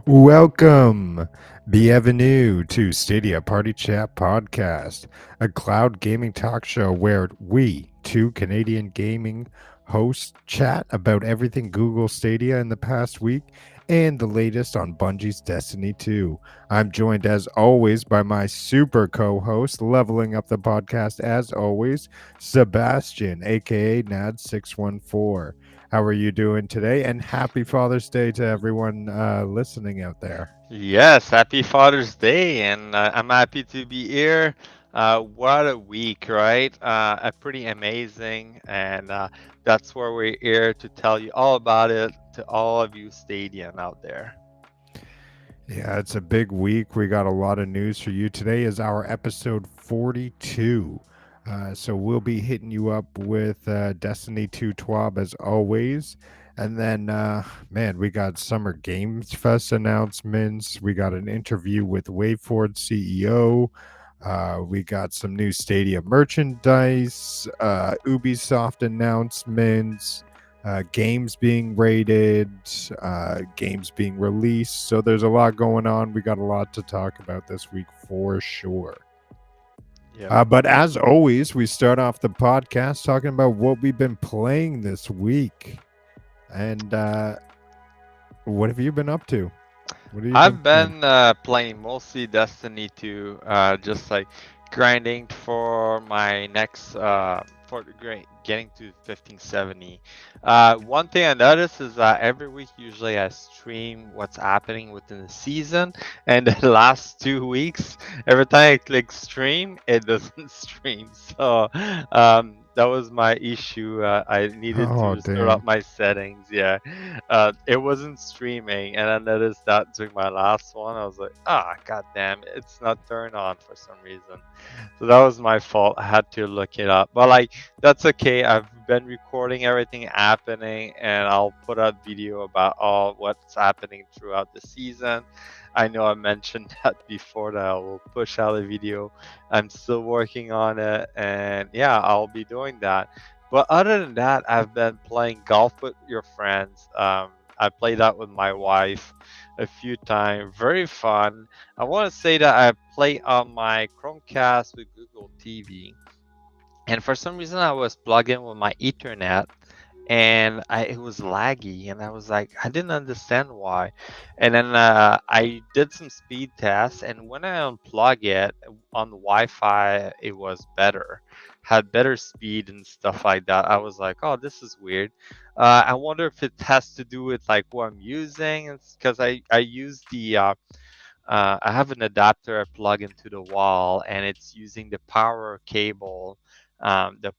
Welcome, bienvenue to Stadia Party Chat Podcast, a cloud gaming talk show where we, two Canadian gaming hosts, chat about everything Google Stadia in the past week and the latest on Bungies Destiny 2. I'm joined as always by my super co-host, leveling up the podcast as always, Sebastian, aka Nad614. How are you doing today? And happy Father's Day to everyone listening out there. Yes, happy Father's Day, and I'm happy to be here. What a week, right? Pretty amazing, and that's where we're here to tell you all about it to all of you Stadium out there. Yeah, it's a big week. We got a lot of news for you. Today is our episode 42. So we'll be hitting you up with Destiny 2 Twab as always. And then, man, we got Summer Games Fest announcements. We got an interview with Wave CEO. We got some new Stadia merchandise, Ubisoft announcements, games being rated, games being released. So there's a lot going on. We got a lot to talk about this week for sure. Yeah. But as always, we start off the podcast talking about what we've been playing this week. And what have you been up to? What have you I've playing? been playing mostly Destiny 2, just like grinding for my next for getting to 1570. One thing I noticed is that every week usually I stream what's happening within the season, and the last 2 weeks, every time I click stream, it doesn't stream. So that was my issue. I needed Oh, to sort out dang. my settings. Yeah, it wasn't streaming, and I noticed that during my last one. I was like, god damn, it's not turned on for some reason. So that was my fault. I had to look it up, but like that's okay. I've been recording everything happening, and I'll put out video about all what's happening throughout the season. I know I mentioned that before that I will push out a video. I'm still working on it, and yeah, I'll be doing that. But other than that, I've been playing golf with your friends. I played that with my wife a few times. Very fun. I want to say that I play on my Chromecast with Google TV, and for some reason I was plugged in with my Ethernet, and it was laggy, and I was like, I didn't understand why. And then I did some speed tests, and when I unplug it on the Wi-Fi, it was better, had better speed and stuff like that. I was like, oh, this is weird. I wonder if it has to do with like what I'm using. It's because I use the I have an adapter I plug into the wall, and it's using the power cable, the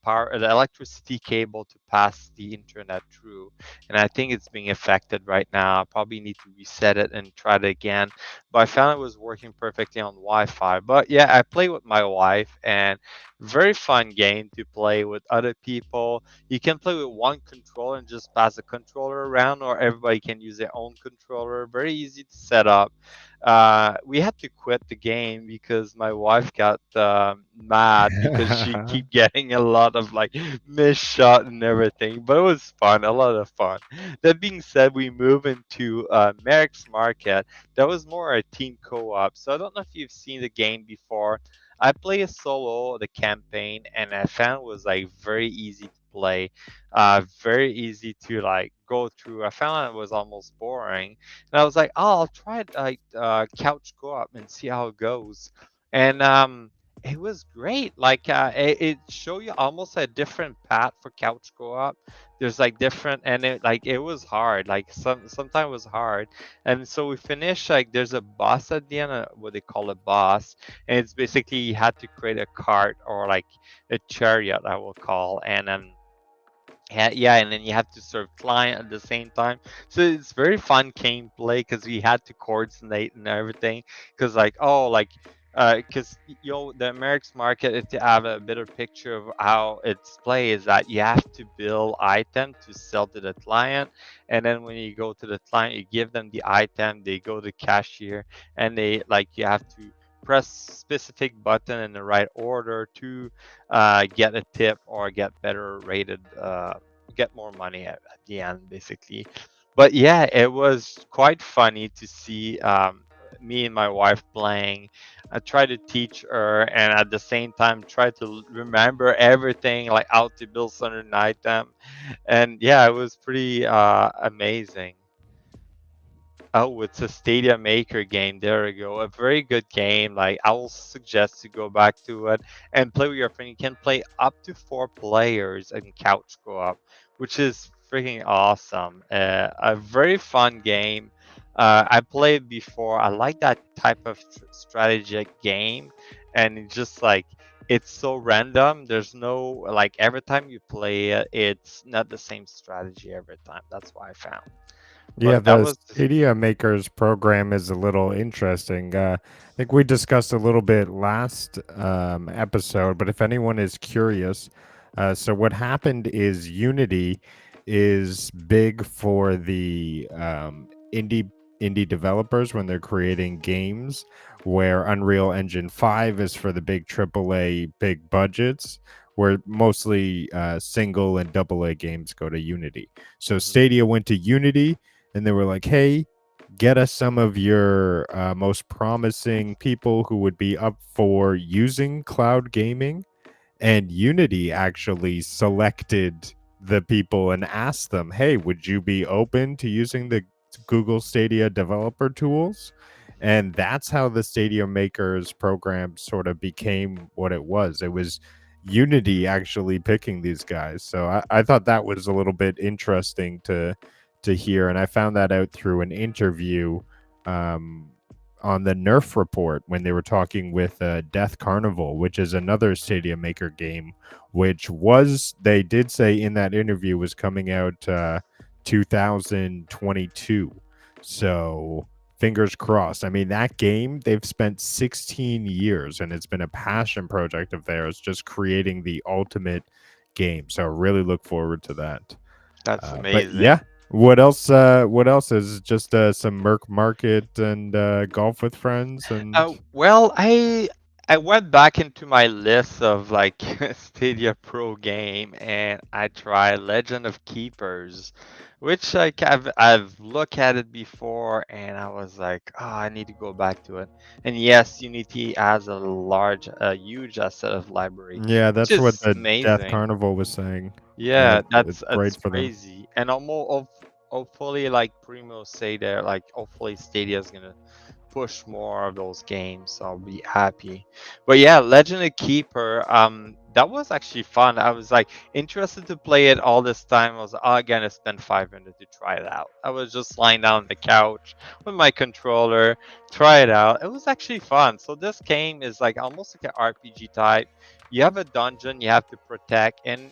electricity cable to pass the internet through. And I think it's being affected right now. I probably need to reset it and try it again. But I found it was working perfectly on Wi-Fi. But yeah, I play with my wife, and very fun game to play with other people. You can play with one controller and just pass the controller around, or everybody can use their own controller. Very easy to set up. We had to quit the game because my wife got mad because she keep getting a lot of like missed shot and everything. But it was fun, a lot of fun. That being said, we move into Merrick's Market. That was more a team co-op. So I don't know if you've seen the game before. I play a solo, the campaign, and I found it was like very easy to play, very easy to like go through. I found it was almost boring, and I was like, oh, I'll try it like couch co-op and see how it goes. And it was great. Like it show you almost a different path for couch co-op. There's like different, and it was hard. Like sometimes it was hard, and so we finished. Like there's a boss at the end, what they call a boss, and it's basically you had to create a cart or like a chariot, I will call, and then yeah, and then you have to serve client at the same time. So it's very fun gameplay because we had to coordinate and everything. Because like, oh, like Because the American market, if you have a better picture of how it's played, is that you have to build item to sell to the client, and then when you go to the client, you give them the item, they go to cashier, and they like you have to press specific button in the right order to get a tip or get better rated, get more money at the end, basically. But yeah, it was quite funny to see me and my wife playing. I try to teach her, and at the same time try to remember everything, like how to build certain item. And yeah, it was pretty amazing. Oh, it's a Stadia Maker game. There we go. A very good game. Like I will suggest to go back to it and play with your friend. You can play up to 4 players and couch co-op, which is freaking awesome. A very fun game. I played before. I like that type of strategic game, and it's just like it's so random. There's no like every time you play it, it's not the same strategy every time. That's what I found. Yeah, But that the was Stadia Makers program is a little interesting. I think we discussed a little bit last episode, but if anyone is curious, so what happened is Unity is big for the indie developers when they're creating games, where Unreal Engine 5 is for the big AAA big budgets, where mostly single and double A games go to Unity. So Mhm. Stadia went to Unity and they were like, "Hey, get us some of your most promising people who would be up for using cloud gaming." And Unity actually selected the people and asked them, "Hey, would you be open to using the Google Stadia developer tools?" And that's how the Stadia Makers program sort of became what it was. It was Unity actually picking these guys. So I thought that was a little bit interesting to hear, and I found that out through an interview um, on the Nerf report when they were talking with Death Carnival, which is another Stadia Maker game, which was they did say in that interview was coming out 2022. So fingers crossed. I mean, that game they've spent 16 years, and it's been a passion project of theirs, just creating the ultimate game. So I really look forward to that. That's But yeah, amazing. what else? What else is just some Merc Market and golf with friends and Well, I went back into my list of like Stadia Pro game, and I tried Legend of Keepers, which like I've looked at it before, and I was like, oh, I need to go back to it. And yes, Unity has a huge asset of library, yeah, which that's what is the Death amazing. Carnival was saying. Yeah, It's that's great for them. crazy. And almost hopefully like Primo say there, like hopefully Stadia is gonna push more of those games, so I'll be happy. But yeah, Legend of Keeper, that was actually fun. I was like interested to play it all this time. I was like, oh, I'm gonna spend 500 to try it out. I was just lying down on the couch with my controller, try it out. It was actually fun. So this game is like almost like an RPG type. You have a dungeon you have to protect, and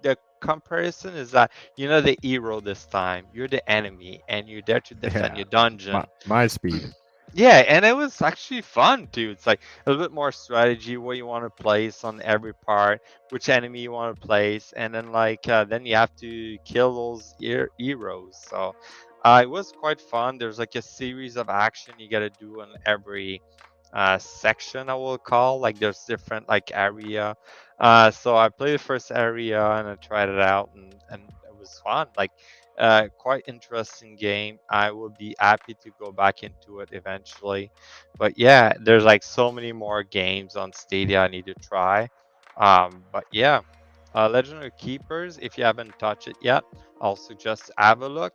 the comparison is that the hero this time, you're the enemy, and you're there to defend Yeah, your dungeon. my speed. Yeah, and it was actually fun too. It's like a little bit more strategy, what you want to place on every part, which enemy you want to place, and then then you have to kill those heroes. So it was quite fun. There's like a series of action you got to do in every section, I will call. Like there's different like area. So I played the first area and I tried it out, and it was fun. Like quite interesting game. I will be happy to go back into it eventually. But yeah, there's like so many more games on Stadia I need to try. But yeah, Legend of Keepers, if you haven't touched it yet, I'll suggest have a look.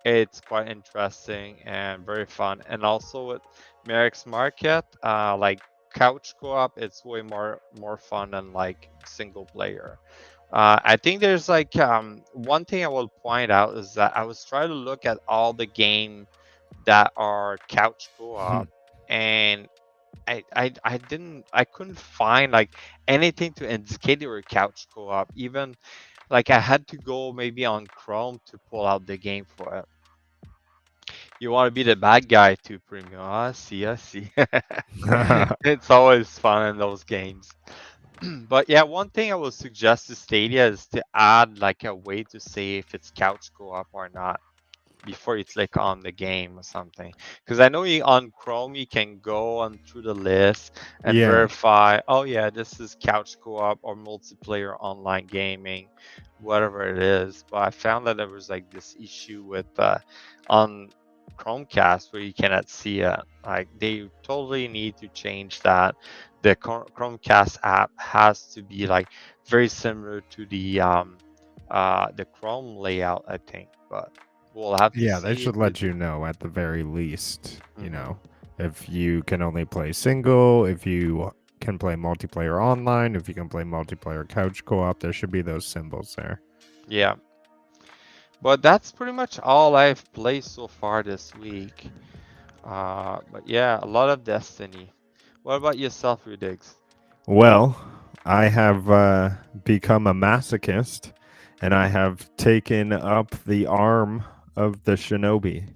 It's quite interesting and very fun. And also with Merrick's Market, like couch co-op, it's way more fun than like single player. I think there's like one thing I will point out is that I was trying to look at all the game that are couch co-op, and I couldn't find like anything to indicate they were couch co-op. Even like I had to go maybe on Chrome to pull out the game for it. You want to be the bad guy too, Premium. I see, I see. It's always fun in those games. But yeah, one thing I would suggest to Stadia is to add like a way to say if it's couch co-op or not before you click on the game or something. Because I know you on Chrome you can go on through the list and Yeah. verify, oh yeah, this is couch co-op or multiplayer online gaming, whatever it is. But I found that there was like this issue with on Chromecast where you cannot see it. Like they totally need to change that. The Chromecast app has to be like very similar to the Chrome layout, I think. But we'll have to Yeah, they see if should they let do. you know at the very least, Hmm. if you can only play single, if you can play multiplayer online, if you can play multiplayer couch co-op, there should be those symbols there. Yeah, but that's pretty much all I've played so far this week. But yeah, a lot of Destiny. What about yourself, Rudigs? Well, I have become a masochist, and I have taken up the arm of the shinobi,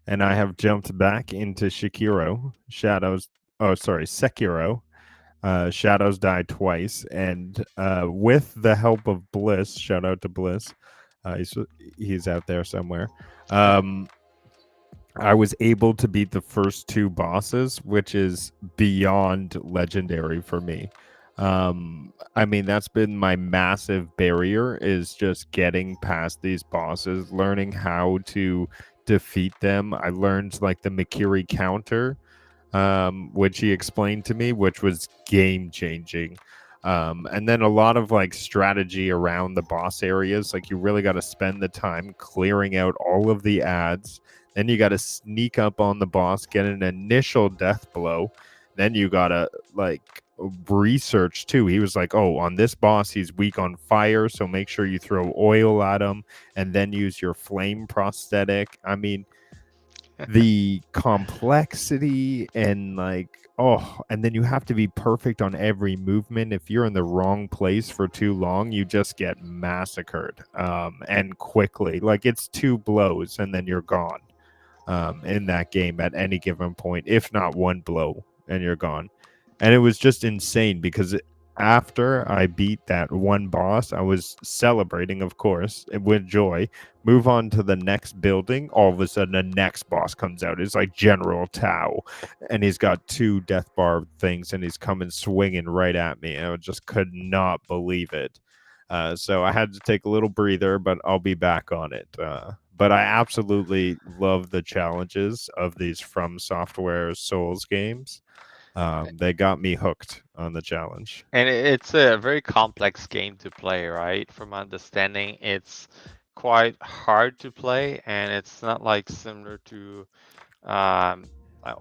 and I have jumped back into Sekiro. Shadows Die Twice, and with the help of Bliss, shout out to Bliss, he's out there somewhere. Um, I was able to beat the first two bosses, which is beyond legendary for me. I mean, that's been my massive barrier is just getting past these bosses, learning how to defeat them. I learned like the Mikiri counter, which he explained to me, which was game changing. And then a lot of like strategy around the boss areas. Like you really got to spend the time clearing out all of the ads. Then you got to sneak up on the boss, get an initial death blow. Then you got to like research too. He was like, oh, on this boss, he's weak on fire. So make sure you throw oil at him and then use your flame prosthetic. I mean, the complexity and like and then you have to be perfect on every movement. If you're in the wrong place for too long, you just get massacred and quickly. Like it's two blows and then you're gone in that game at any given point, if not one blow and you're gone. And it was just insane because after I beat that one boss, I was celebrating, of course, with joy. Move on to the next building. All of a sudden, the next boss comes out. It's like General Tao, and he's got two death bar things, and he's coming swinging right at me. And I just could not believe it. So I had to take a little breather, but I'll be back on it. But I absolutely love the challenges of these From Software Souls games. They got me hooked on the challenge. And it's a very complex game to play, right? From my understanding, it's quite hard to play, and it's not like similar to I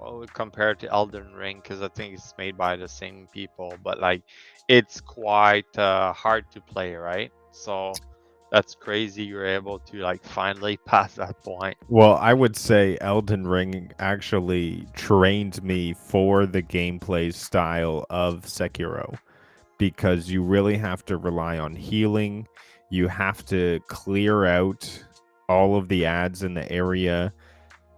would compare it to Elden Ring because I think it's made by the same people, but like it's quite hard to play, right? So that's crazy you're able to like finally pass that point. Well, I would say Elden Ring actually trained me for the gameplay style of Sekiro because you really have to rely on healing. You have to clear out all of the ads in the area,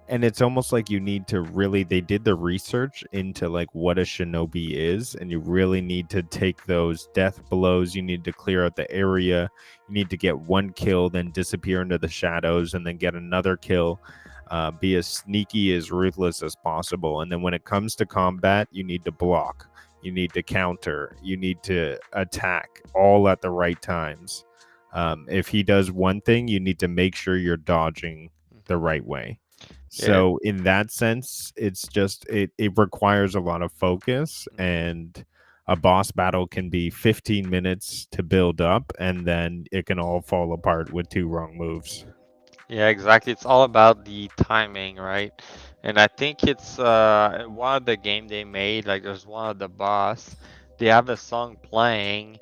and it's almost like you need to really they did the research into like what a shinobi is, and you really need to take those death blows. You need to clear out the area. You need to get one kill, then disappear into the shadows, and then get another kill. Be as sneaky, as ruthless as possible, and then when it comes to combat, you need to block, you need to counter, you need to attack, all at the right times. If he does one thing, you need to make sure you're dodging the right way. Yeah. So in that sense, it's just it requires a lot of focus, and a boss battle can be 15 minutes to build up, and then it can all fall apart with two wrong moves. Yeah, exactly. It's all about the timing, right? And I think it's one of the game they made, like there's one of the boss, they have a song playing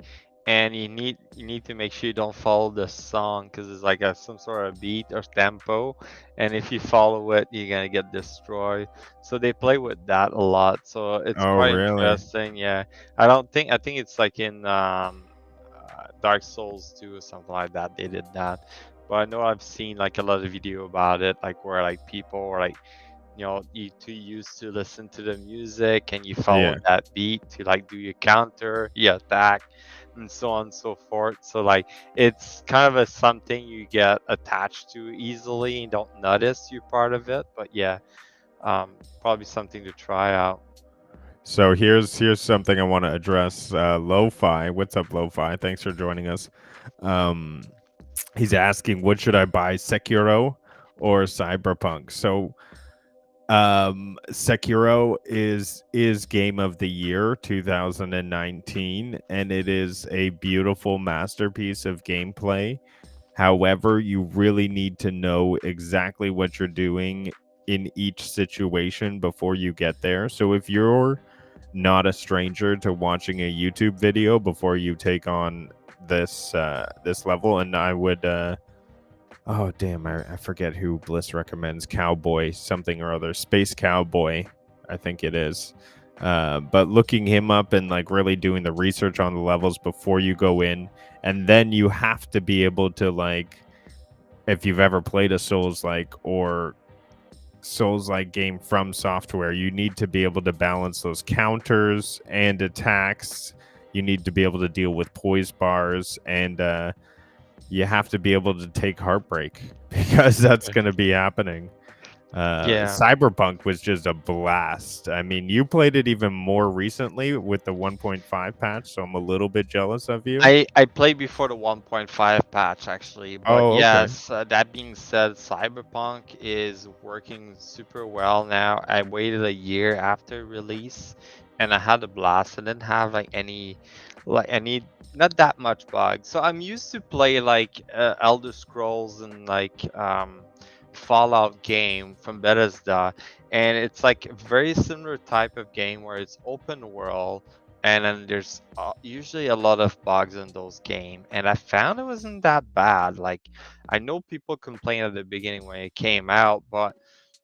and you need to make sure you don't follow the song because it's like some sort of beat or tempo, and if you follow it, you're gonna get destroyed. So they play with that a lot. So it's Oh, quite really? interesting. Yeah. I think it's like in Dark Souls 2 or something like that. They did that, but I know I've seen like a lot of video about it, like where like people are like, you too used to listen to the music and you follow Yeah. that beat to like do your counter, you attack, and so on and so forth. So like it's kind of a something you get attached to easily and don't notice you're part of it. But yeah, probably something to try out. So here's something I want to address. Lo-Fi, what's up, Lo-Fi? Thanks for joining us. Um, he's asking, what should I buy, Sekiro or Cyberpunk? So Sekiro is game of the year 2019, and it is a beautiful masterpiece of gameplay. However, you really need to know exactly what you're doing in each situation before you get there. So if you're not a stranger to watching a YouTube video before you take on this level, and I would oh damn, I forget who Bliss recommends. Cowboy something or other, Space Cowboy, I think it is. But looking him up and like really doing the research on the levels before you go in, and then you have to be able to, like, if you've ever played a Souls-like game from Software, you need to be able to balance those counters and attacks. You need to be able to deal with poise bars, and you have to be able to take heartbreak because that's going to be happening. Yeah. Cyberpunk was just a blast. I mean, you played it even more recently with the 1.5 patch, so I'm a little bit jealous of you. I played before the 1.5 patch actually, but Oh, okay. yes, that being said, Cyberpunk is working super well now. I waited a year after release, and I had a blast. I didn't have like any not that much bugs. So I'm used to play like Elder Scrolls and like Fallout game from Bethesda, and it's like a very similar type of game where it's open world, and then there's usually a lot of bugs in those games, and I found it wasn't that bad. Like, I know people complained at the beginning when it came out, but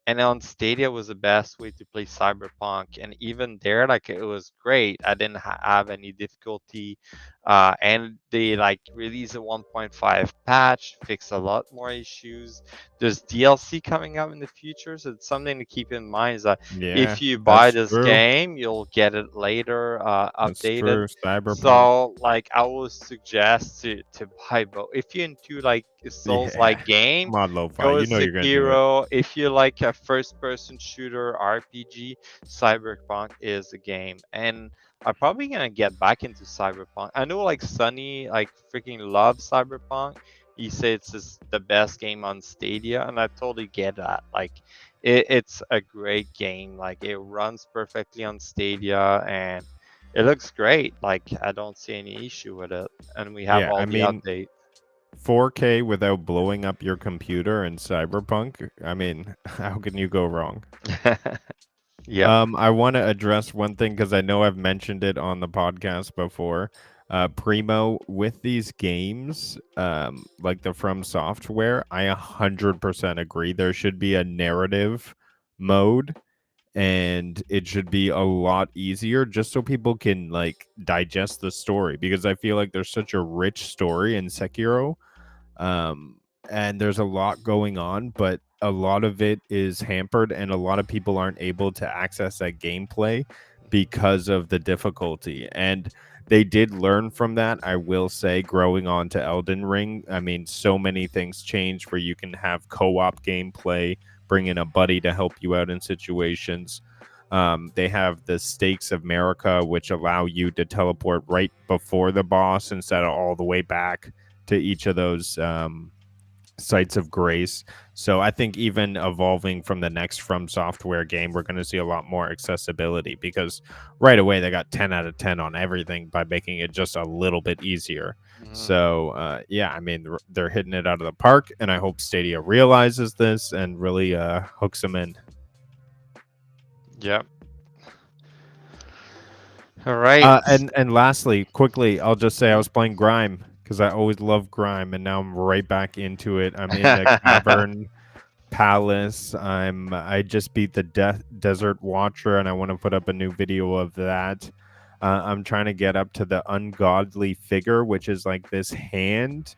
and on Stadia was the best way to play Cyberpunk, and even there, like it was great. I didn't have any difficulty, and they like released a 1.5 patch, fix a lot more issues. There's DLC coming out in the future, so it's something to keep in mind. Is that Yeah, if you buy that's this true. game, you'll get it later, That's updated. true. Cyberpunk. So like I would suggest to buy both. If you're into like a Souls Yeah. like game, Come on, Lo-Fi. go You with know you're going to do it. Securo. If you like a first-person shooter RPG, Cyberpunk is the game. And I'm probably gonna get back into Cyberpunk. I know like Sunny like freaking loves Cyberpunk. He says the best game on Stadia, and I totally get that. Like, it's a great game. Like, it runs perfectly on Stadia, and it looks great. Like, I don't see any issue with it, and we have Yeah, all I the mean, updates. 4K without blowing up your computer in Cyberpunk. I mean, how can you go wrong? Yep. I want to address one thing because I know I've mentioned it on the podcast before. Primo, with these games, like the From Software, I 100% agree. There should be a narrative mode, and it should be a lot easier just so people can like digest the story, because I feel like there's such a rich story in Sekiro, um, and there's a lot going on, but a lot of it is hampered, and a lot of people aren't able to access that gameplay because of the difficulty. And they did learn from that, I will say, growing on to Elden Ring. I mean, so many things changed where you can have co-op gameplay, bring in a buddy to help you out in situations. They have the Stakes of America, which allow you to teleport right before the boss instead of all the way back to each of those sites of grace. So I think even evolving from the next From Software game, we're going to see a lot more accessibility, because right away they got 10 out of 10 on everything by making it just a little bit easier. Mhm. So yeah, I mean, they're hitting it out of the park, and I hope Stadia realizes this and really hooks them in. Yep. All right. And lastly, quickly, I'll just say I Mhm. was playing Grime because I always loved Grime, and now I'm right back into it. I'm in the Cavern Palace. I just beat the Desert Watcher, and I want to put up a new video of that. I'm trying to get up to the ungodly figure, which is like this hand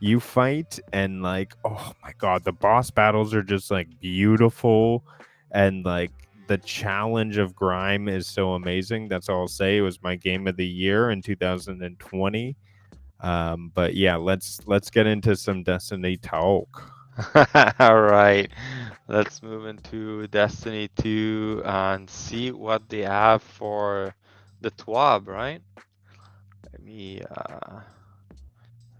you fight, and like, oh my god, the boss battles are just like beautiful, and like the challenge of Grime is so amazing. That's all I'll say. It was my game of the year in 2020. But yeah, let's get into some Destiny talk. All right, let's move into Destiny 2 and see what they have for the Twab, right? Let me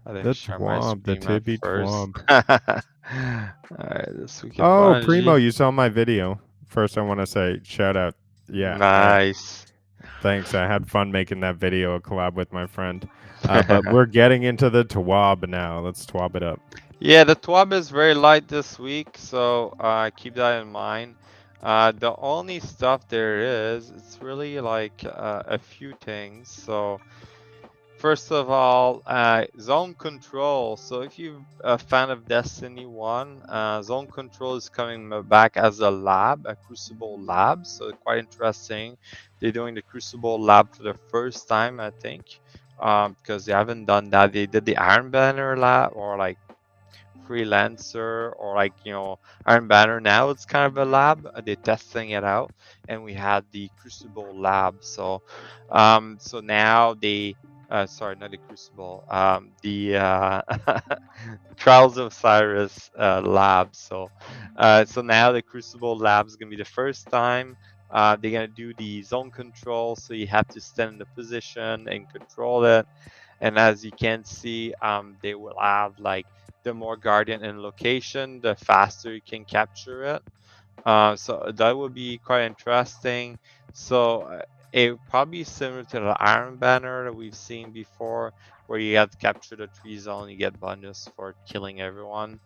I didn't The share my Twab, the screen at Tibby first. Twab. Alright, this week in Oh, Primo, Bungie. you saw my video. First, I want to say shout out. Yeah, Nice. thanks. I had fun making that video, a collab with my friend. But we're getting into the Twab now. Let's Twab it up. Yeah, the Twab is very light this week, so keep that in mind. The only stuff there is, it's really like a few things. So first of all, zone control. So if you're a fan of Destiny 1, zone control is coming back as a lab, a Crucible lab. So quite interesting. They're doing the Crucible lab for the first time, I think, because they haven't done that. They did the Iron Banner lab, or like Freelancer, or like, Iron Banner. Now it's kind of a lab. They're testing it out, and we had the Crucible lab. So now they sorry, not the Crucible, the Trials of Cyrus lab. So now the Crucible lab is gonna be the first time. They're gonna do the zone control, so you have to stand in the position and control it. And as you can see, they will have like the more Guardian in location, the faster you can capture it. So that would be quite interesting. So it probably similar to the Iron Banner that we've seen before, where you have to capture the tree zone, you get bonus for killing everyone.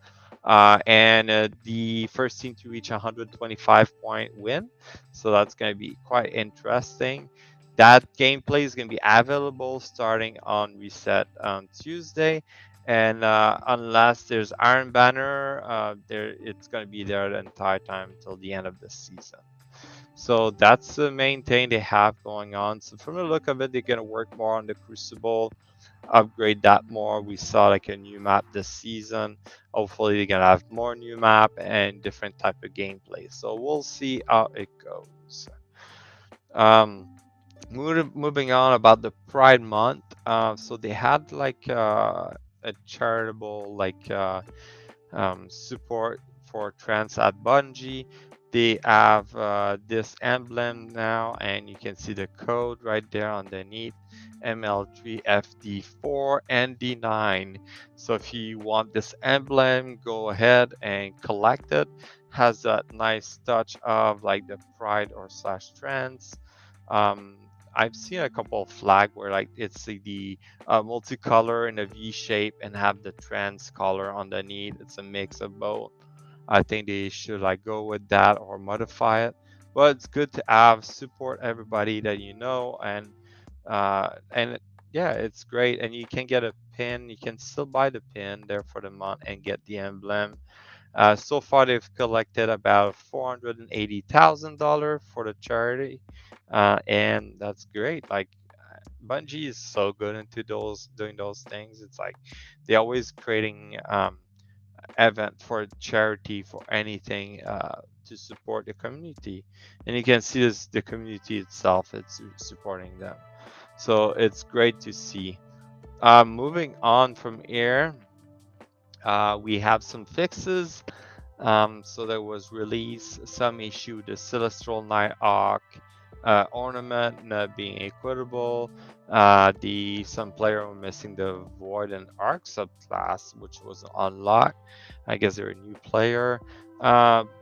And the first team to reach 125-point win. So that's going to be quite interesting. That gameplay is going to be available starting on reset on Tuesday. And unless there's Iron Banner, it's going to be there the entire time until the end of the season. So that's the main thing they have going on. So from the look of it, they're going to work more on the Crucible, upgrade that more. We saw like a new map this season. Hopefully they're going to have more new map and different type of gameplay. So we'll see how it goes. Moving on about the Pride Month. So they had like a charitable support for trans at Bungie. They have this emblem now, and you can see the code right there underneath, ML3FD4 and D9. So if you want this emblem, go ahead and collect it. Has that nice touch of like the pride or slash trans. I've seen a couple of flag where like it's the multicolor in a V shape and have the trans color underneath. It's a mix of both. I think they should like go with that or modify it. But it's good to have support everybody that you know, and yeah, it's great. And you can get a pin. You can still buy the pin there for the month and get the emblem. So far, they've collected about $480,000 for the charity, and that's great. Like Bungie is so good into doing those things. It's like they're always creating event for charity for anything to support the community, and you can see this the community itself. It's supporting them, so it's great to see. Moving on from here, we have some fixes. So there was release some issue, the Celestial Night Arc ornament not being equitable. Some player were missing the Void and Arc subclass, which was unlocked. I guess they're a new player.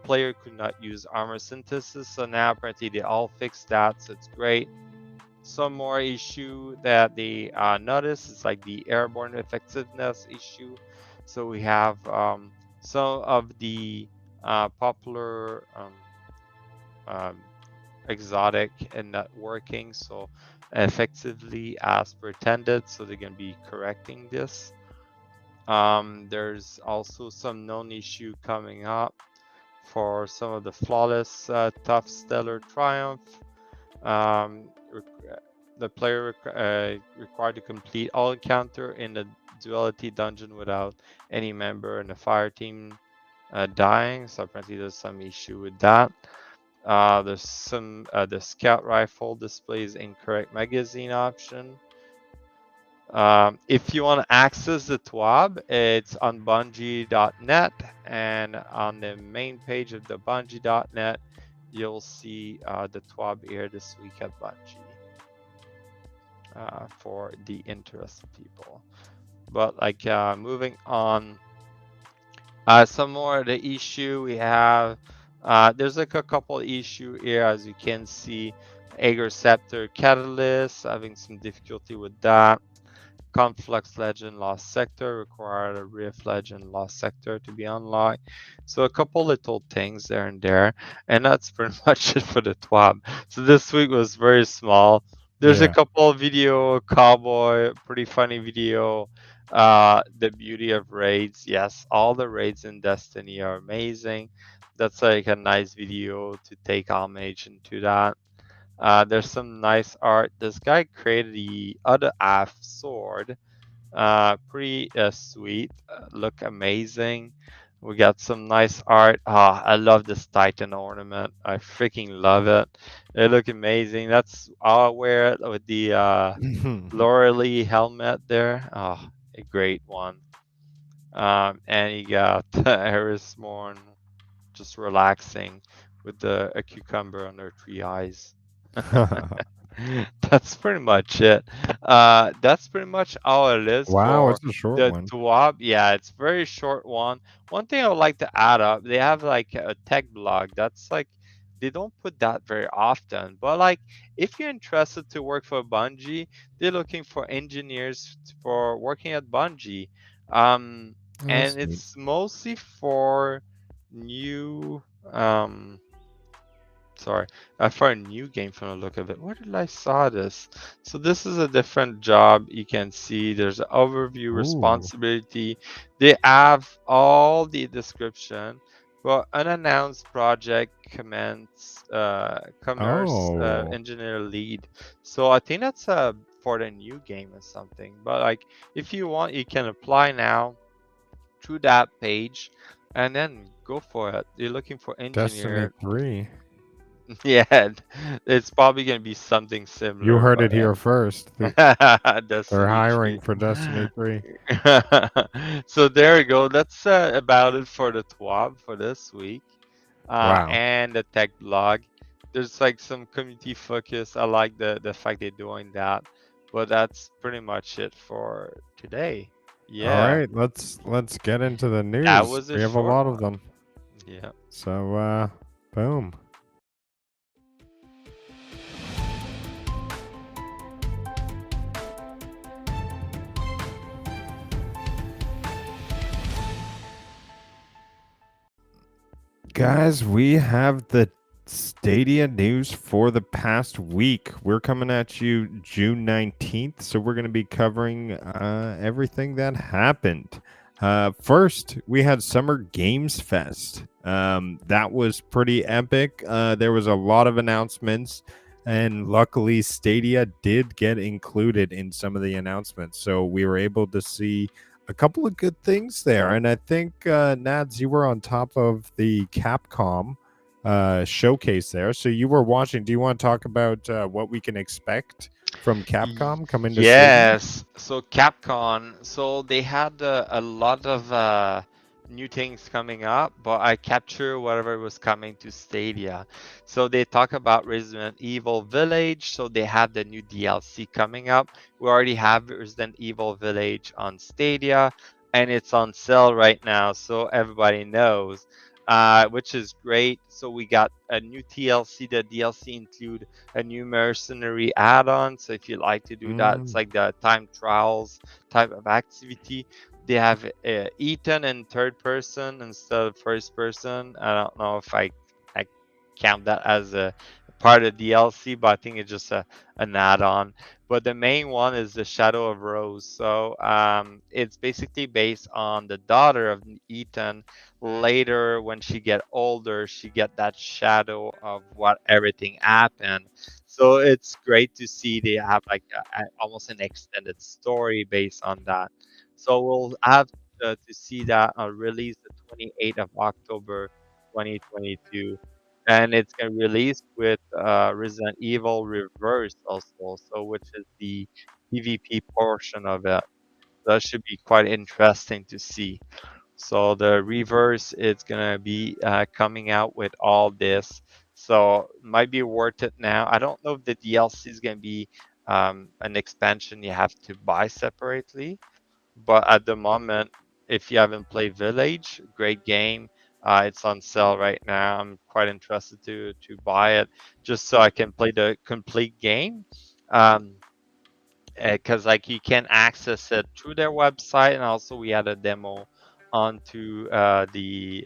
Player could not use armor synthesis, so now apparently they all fixed that, so it's great. Some more issue that they noticed is like the airborne effectiveness issue. So we have some of the popular exotic and not working so effectively as pretended. So they're gonna be correcting this. There's also some known issue coming up for some of the flawless tough stellar triumph. The player required to complete all encounter in the duality dungeon without any member in the fire team dying. So apparently there's some issue with that. There's some the scout rifle displays incorrect magazine option. If you want to access the Twab, it's on Bungie.net, and on the main page of the Bungie.net, you'll see the Twab here this week at Bungie for the interested people. But like moving on, some more of the issue we have. There's like a couple issue here, as you can see. Aegir Scepter Catalyst, having some difficulty with that. Conflux Legend Lost Sector required a Rift Legend Lost Sector to be unlocked. So a couple little things there and there, and that's pretty much it for the TWAB. So this week was very small. There's a Yeah. couple video, Cowboy, pretty funny video. The beauty of raids. Yes, all the raids in Destiny are amazing. That's like a nice video to take homage into that. There's some nice art. This guy created the other half sword. Pretty sweet. Look amazing. We got some nice art. I love this Titan ornament. I freaking love it. They look amazing. I'll wear it with the Lorelei helmet there. A great one. And you got Eris Morn just relaxing with a cucumber under 3 eyes. That's pretty much it. That's pretty much all it is Wow, for it's a short the one. TWAB. Yeah, it's very short one. One thing I would like to add up, they have like a tech blog. That's like they don't put that very often. But like if you're interested to work for Bungie, they're looking for engineers for working at Bungie. Um, Oh, that's and neat. it's mostly for new sorry, for a new game from the look of it. Where did I saw this? So this is a different job. You can see there's an overview, Ooh. responsibility. They have all the description. But unannounced project commerce Oh, engineer lead. So I think that's for the new game or something. But like if you want, you can apply now through that page and then go for it. You're looking for Destiny engineer. 3. Yeah, it's probably gonna be something You similar, heard but it here first. They're Destiny hiring 3. for Destiny 3. So there we go. That's about it for the TWAB for this week. Wow. And the tech blog. There's like some community focus. I like the fact they're doing that. But that's pretty much it for today. All Yeah, right, let's get into the that news. was a We have a short lot of one. them. Yeah. So, boom. Guys, we have the Stadia news for the past week. We're coming at you June 19th, so we're going to be covering everything that happened. First, we had Summer Games Fest. That was pretty epic. There was a lot of announcements, and luckily, Stadia did get included in some of the announcements. So we were able to see a couple of good things there. And I think, Nads, you were on top of the Capcom showcase there. So you were watching. Do you want to talk about what we can expect from Capcom coming to Stadia? Yes. So Capcom, so they had a lot of new things coming up, but I capture whatever was coming to Stadia. So they talk about Resident Evil Village. So they have the new DLC coming up. We already have Resident Evil Village on Stadia, and it's on sale right now, so everybody knows. Which is great. So we got a new TLC. The DLC include a new mercenary add-on. So if you like to do that, it's Mm, like the time trials type of activity. They have Ethan in third person instead of first person. I don't know if I count that as a part of DLC, but I think it's just an add-on. But the main one is the Shadow of Rose. So it's basically based on the daughter of Ethan. Later, when she get older, she get that shadow of what everything happened. So it's great to see they have like almost an extended story based on that. So we'll have to see that release the 28th of October 2022. And it's going to release with Resident Evil Reverse also, so which is the PvP portion of it. That should be quite interesting to see. So the reverse is gonna be coming out with all this, so might be worth it now. I don't know if the DLC is gonna be an expansion you have to buy separately, but at the moment, if you haven't played Village, great game. It's on sale right now. I'm quite interested to buy it just so I can play the complete game. Um, because like you can access it through their website, and also we had a demo onto the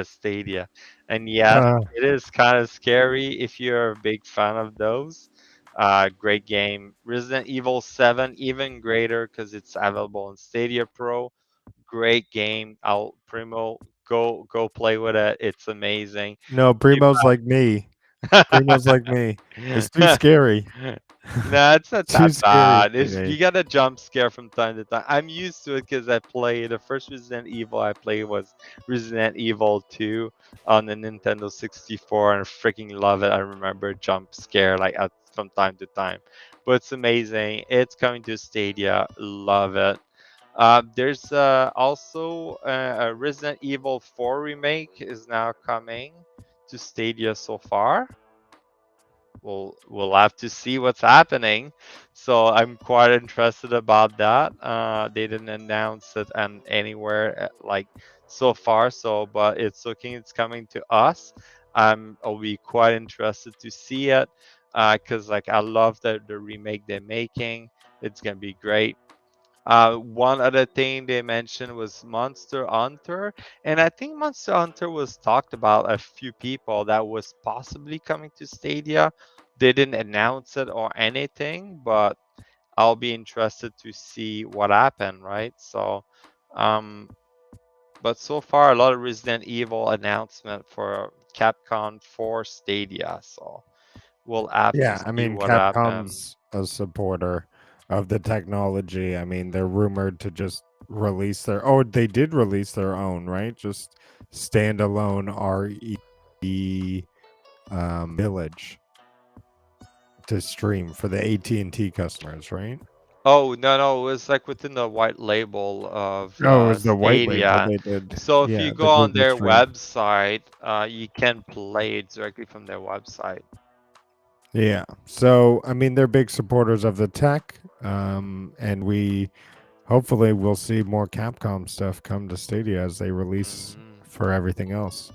Stadia. And yes, Uh, it is kind of scary if you're a big fan of those. Great game. Resident Evil 7, even greater because it's available on Stadia Pro. Great game. I'll Primo go play with it. It's amazing. no, Primo's like me. Primo's like me. It's too scary. No, it's not Too that scary bad. for It's me. you get a jump scare from time to time. I'm used to it because I play the first Resident Evil I played was Resident Evil 2 on the Nintendo 64, and I freaking love it. I remember jump scare like from time to time, but it's amazing. It's coming to Stadia. Love it. There's also a Resident Evil 4 remake is now coming to Stadia so far. We'll have to see what's happening. So I'm quite interested about that. They didn't announce it and anywhere like so far. So, but it's looking it's coming to us. I'll be quite interested to see it because like I love the remake they're making. It's gonna be great. One other thing they mentioned was Monster Hunter, and I think Monster Hunter was talked about a few people that was possibly coming to Stadia. They didn't announce it or anything, but I'll be interested to see what happened, right? So, um, but so far a lot of Resident Evil announcement for Capcom for Stadia, so we'll have to Yeah, I see mean, what happened. Capcom's a supporter of the technology. I mean, they're rumored to just release their. Oh, they did release their own, right? Just standalone RE Village to stream for the AT&T customers, right? Oh, no, it was like within the white label of Oh, it was the white label Stadia. they did. So if you Yeah, go the on Google their Stream. website, you can play it directly from their website. Yeah. So, I mean, they're big supporters of the tech. And we hopefully we'll see more Capcom stuff come to Stadia as they release Hmm. for everything else.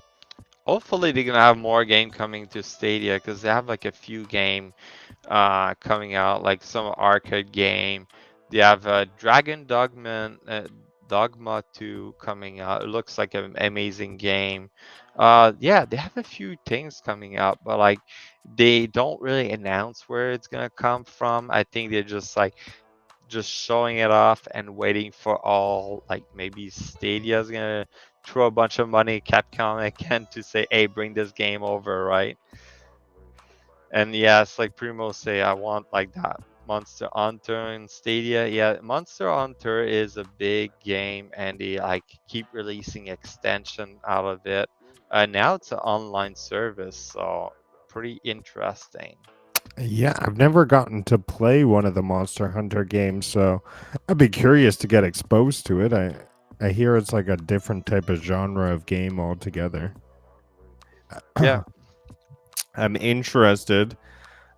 Hopefully they're gonna have more game coming to Stadia because they have like a few game coming out, like some arcade game. They have Dogma 2 coming out. It looks like an amazing game. Yeah, they have a few things coming out, but like they don't really announce where it's gonna come from. I think they're just like just showing it off and waiting for all like maybe Stadia's gonna throw a bunch of money at Capcom again to say, hey, bring this game over, right? And yes, like Primo say, I want like that Monster Hunter and Stadia. Yeah, Monster Hunter is a big game, and they like keep releasing extension out of it. Now it's an online service, so pretty interesting. Yeah, I've never gotten to play one of the Monster Hunter games, so I'd be curious to get exposed to it. I hear it's like a different type of genre of game altogether. Yeah, I'm interested.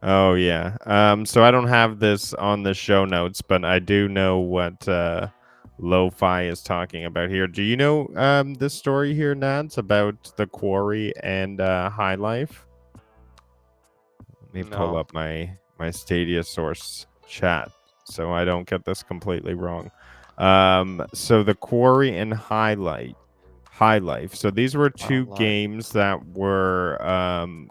Oh yeah. So I don't have this on the show notes, but I do know what Lo-Fi is talking about here. Do you know this story here, Nads, about the Quarry and High Life? Let me pull no. up my Stadia source chat so I don't get this completely wrong. So the Quarry and High Life. So these were two Life. games that were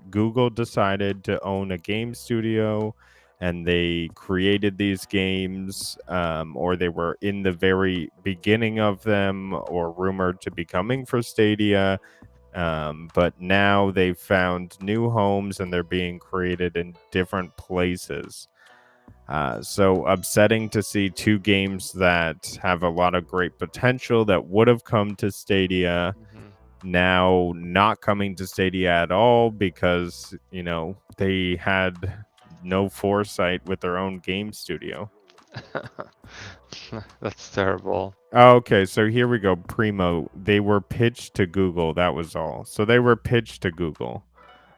Google decided to own a game studio, and they created these games, or they were in the very beginning of them, or rumored to be coming for Stadia. But now they've found new homes and they're being created in different places. So upsetting to see two games that have a lot of great potential that would have come to Stadia now not coming to Stadia at all because, they had no foresight with their own game studio. That's terrible. Okay, so here we go. Primo, they were pitched to Google. That was all. So they were pitched to Google.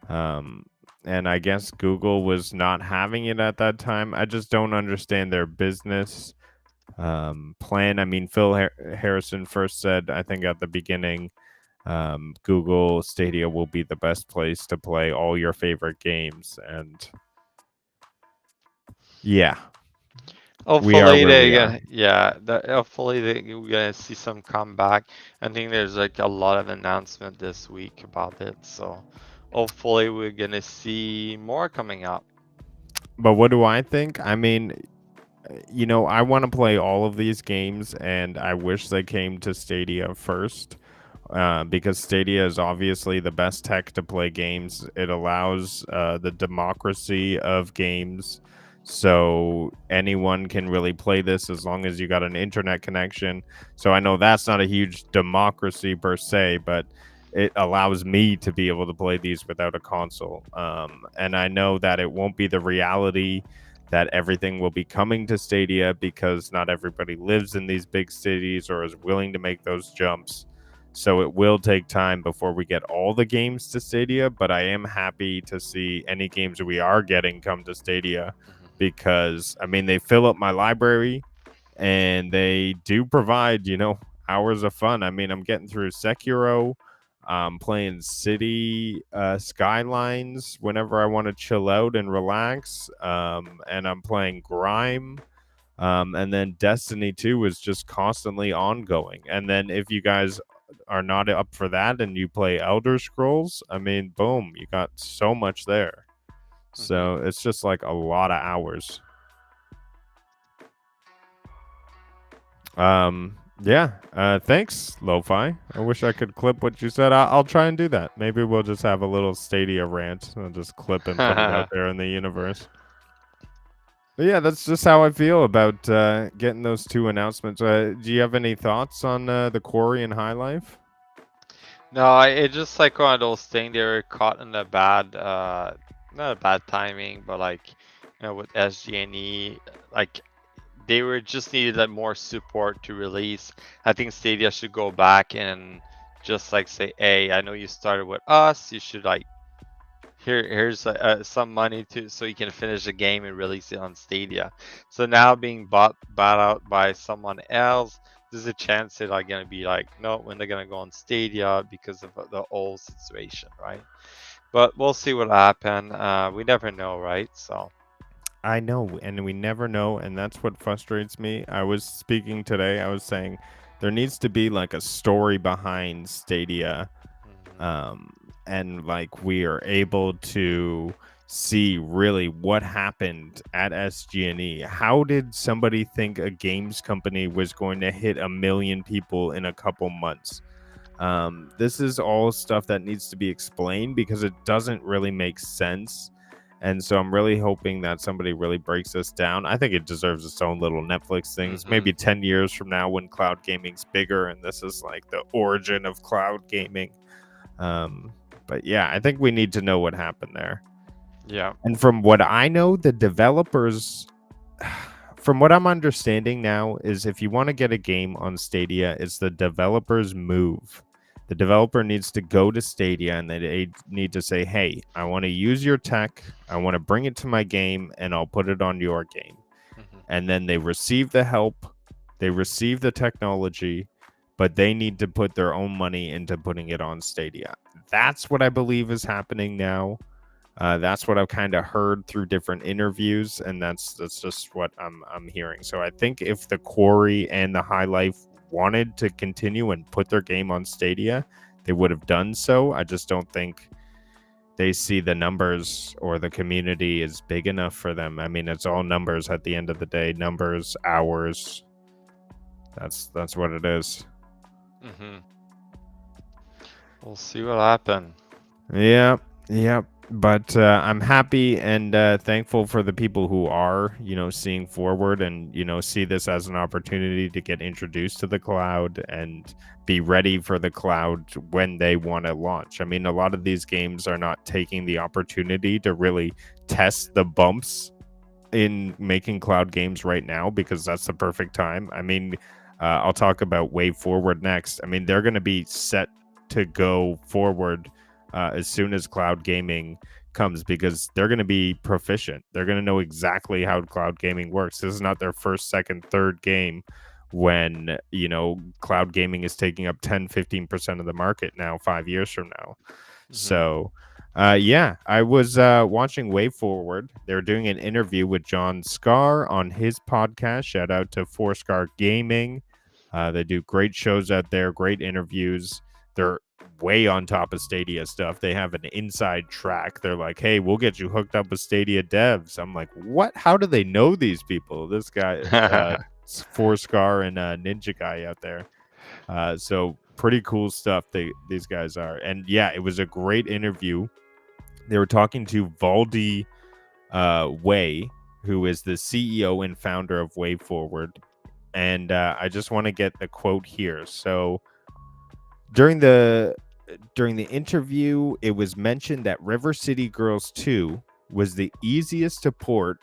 And I guess Google was not having it at that time. I just don't understand their business plan. I mean, Phil Harrison first said, I think at the beginning, Google Stadia will be the best place to play all your favorite games. And yeah, Hopefully we are. hopefully we're gonna see some comeback. I think there's like a lot of announcement this week about it, so hopefully we're gonna see more coming up. But what do I think? I mean, I want to play all of these games, and I wish they came to Stadia first. Because Stadia is obviously the best tech to play games. It allows the democracy of games, so anyone can really play this as long as you got an internet connection. So I know that's not a huge democracy per se, but it allows me to be able to play these without a console. And I know that it won't be the reality that everything will be coming to Stadia because not everybody lives in these big cities or is willing to make those jumps. So it will take time before we get all the games to Stadia, but I am happy to see any games that we are getting come to Stadia because, I mean, they fill up my library and they do provide, hours of fun. I mean, I'm getting through Securo, playing City Skylines whenever I want to chill out and relax, and I'm playing Grime. And then Destiny2 is just constantly ongoing. And then if you guys are not up for that and you play Elder Scrolls, I mean, boom, you got so much there. So it's just like a lot of hours. Thanks, Lo-Fi. I wish I could clip what you said. I'll try and do that. Maybe we'll just have a little Stadia rant. I'll just clip and put it out there in the universe. But yeah, that's just how I feel about getting those two announcements. Do you have any thoughts on the Quarry and High Life? No, it just like one of those things. They were caught in a bad, not a bad timing, but like, with SG&E, like they were just needed like more support to release. I think Stadia should go back and just like say, hey, I know you started with us. You should like here's some money so you can finish the game and release it on Stadia. So now being bought out by someone else, there's a chance they're like gonna be like, no, when they're gonna go on Stadia because of the old situation, right? But we'll see what happen. We never know, right? So I know, and we never know, and that's what frustrates me. I was speaking today. I was saying there needs to be like a story behind Stadia, and like we are able to see really what happened at SG&E. How did somebody think a games company was going to hit 1 million people in a couple months? This is all stuff that needs to be explained because it doesn't really make sense. And so I'm really hoping that somebody really breaks this down. I think it deserves its own little Netflix things. Maybe 10 years from now when cloud gaming's bigger and this is like the origin of cloud gaming. But yeah, I think we need to know what happened there. Yeah. And from what I know, the developers, from what I'm understanding now, is if you want to get a game on Stadia, it's the developer's move. The developer needs to go to Stadia and they need to say, hey, I want to use your tech. I want to bring it to my game and I'll put it on your game. And then they receive the help. They receive the technology, but they need to put their own money into putting it on Stadia. That's what I believe is happening now. That's what I've kind of heard through different interviews, and that's just what I'm hearing. So I think if the Quarry and the High Life wanted to continue and put their game on Stadia, they would have done so. I just don't think they see the numbers or the community is big enough for them. I mean, it's all numbers at the end of the day. Numbers, hours. That's what it is. We'll see what happens. Yeah, yeah. But I'm happy and thankful for the people who are, seeing forward and, see this as an opportunity to get introduced to the cloud and be ready for the cloud when they want to launch. I mean, a lot of these games are not taking the opportunity to really test the bumps in making cloud games right now because that's the perfect time. I mean, I'll talk about Wave Forward next. I mean, they're going to be set to go forward as soon as cloud gaming comes because they're going to be proficient. They're going to know exactly how cloud gaming works. This is not their first, second, third game when, cloud gaming is taking up 10-15% of the market now 5 years from now. So yeah, I was watching Way Forward. They're doing an interview with John Scar on his podcast. Shout out to Four Scar Gaming. They do great shows out there, great interviews. They're way on top of Stadia stuff. They have an inside track. They're like, hey, we'll get you hooked up with Stadia devs. I'm like, what? How do they know these people? This guy, Four Scar and Ninja Guy out there. So pretty cool stuff these guys are. And yeah, it was a great interview. They were talking to Valdi Way, who is the CEO and founder of Way Forward. And I just want to get the quote here. So during the interview, it was mentioned that River City Girls 2 was the easiest to port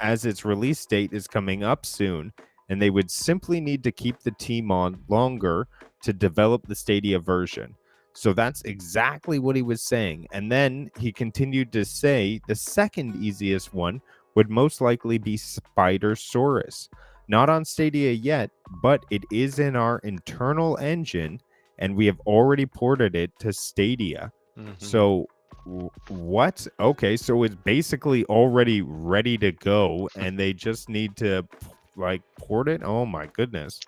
as its release date is coming up soon, and they would simply need to keep the team on longer to develop the Stadia version. So that's exactly what he was saying. And then he continued to say the second easiest one would most likely be Spider-Saurus. Not on Stadia yet, but it is in our internal engine, and we have already ported it to Stadia. So what? Okay, so it's basically already ready to go, and they just need to port it. Oh my goodness!